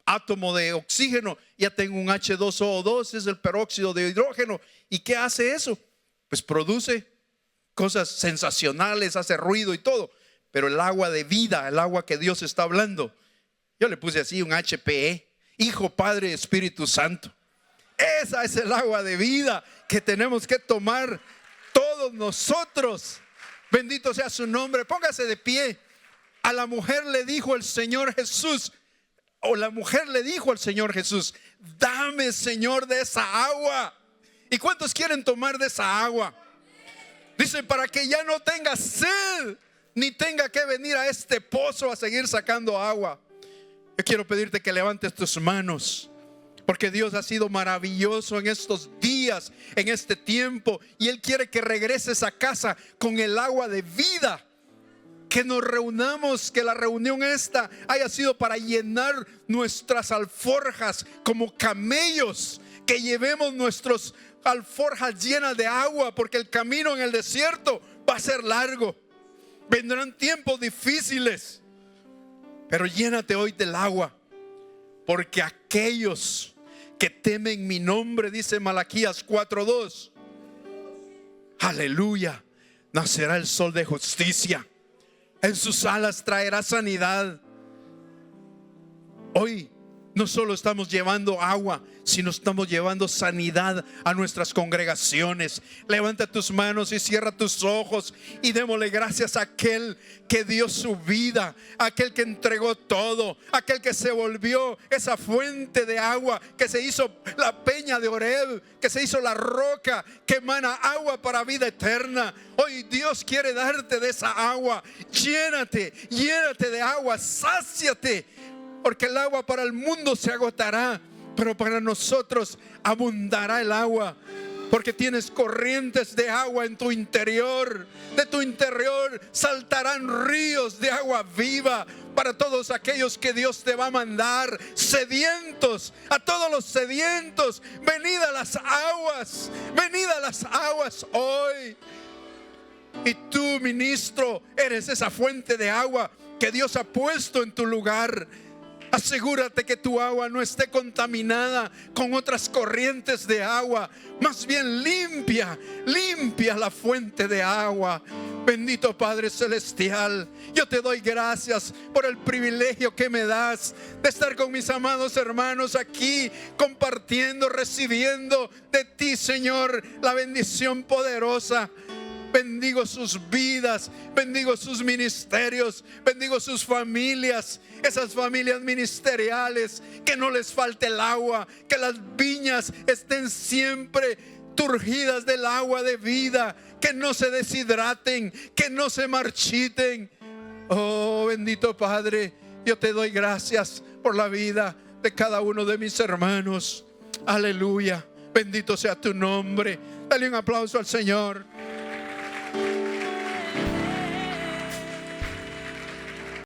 átomo de oxígeno, ya tengo un H2O2, es el peróxido de hidrógeno. ¿Y qué hace eso? Pues produce cosas sensacionales, hace ruido y todo. Pero el agua de vida, el agua que Dios está hablando, yo le puse así un HPE, Hijo, Padre, Espíritu Santo. Esa es el agua de vida que tenemos que tomar todos nosotros. Bendito sea su nombre. Póngase de pie. A la mujer le dijo el Señor Jesús, o la mujer le dijo al Señor Jesús, dame, Señor, de esa agua. ¿Y cuántos quieren tomar de esa agua? Dice, para que ya no tenga sed, ni tenga que venir a este pozo a seguir sacando agua. Yo quiero pedirte que levantes tus manos. Porque Dios ha sido maravilloso en estos días, en este tiempo. Y Él quiere que regreses a casa con el agua de vida. Que nos reunamos, que la reunión esta haya sido para llenar nuestras alforjas como camellos. Que llevemos nuestras alforjas llenas de agua, porque el camino en el desierto va a ser largo. Vendrán tiempos difíciles, pero llénate hoy del agua, porque aquellos que temen mi nombre, dice Malaquías 4:2, aleluya, nacerá el sol de justicia, en sus alas traerá sanidad. Hoy no solo estamos llevando agua, sino estamos llevando sanidad a nuestras congregaciones. Levanta tus manos y cierra tus ojos y démosle gracias a aquel que dio su vida, aquel que entregó todo, aquel que se volvió esa fuente de agua, que se hizo la peña de Oreb, que se hizo la roca que emana agua para vida eterna. Hoy Dios quiere darte de esa agua. Llénate de agua, sáciate. Porque el agua para el mundo se agotará, pero para nosotros abundará el agua. Porque tienes corrientes de agua en tu interior. De tu interior saltarán ríos de agua viva para todos aquellos que Dios te va a mandar. Sedientos, a todos los sedientos, venid a las aguas. Venid a las aguas hoy. Y tú, ministro, eres esa fuente de agua que Dios ha puesto en tu lugar. Asegúrate que tu agua no esté contaminada con otras corrientes de agua. Más bien limpia la fuente de agua. Bendito Padre Celestial, yo te doy gracias por el privilegio que me das de estar con mis amados hermanos aquí, compartiendo, recibiendo de ti, Señor, la bendición poderosa. Bendigo sus vidas, bendigo sus ministerios, bendigo sus familias, esas familias ministeriales, que no les falte el agua, que las viñas estén siempre turgidas del agua de vida, que no se deshidraten, que no se marchiten. Oh, bendito Padre, yo te doy gracias por la vida de cada uno de mis hermanos. Aleluya, bendito sea tu nombre. Dale un aplauso al Señor.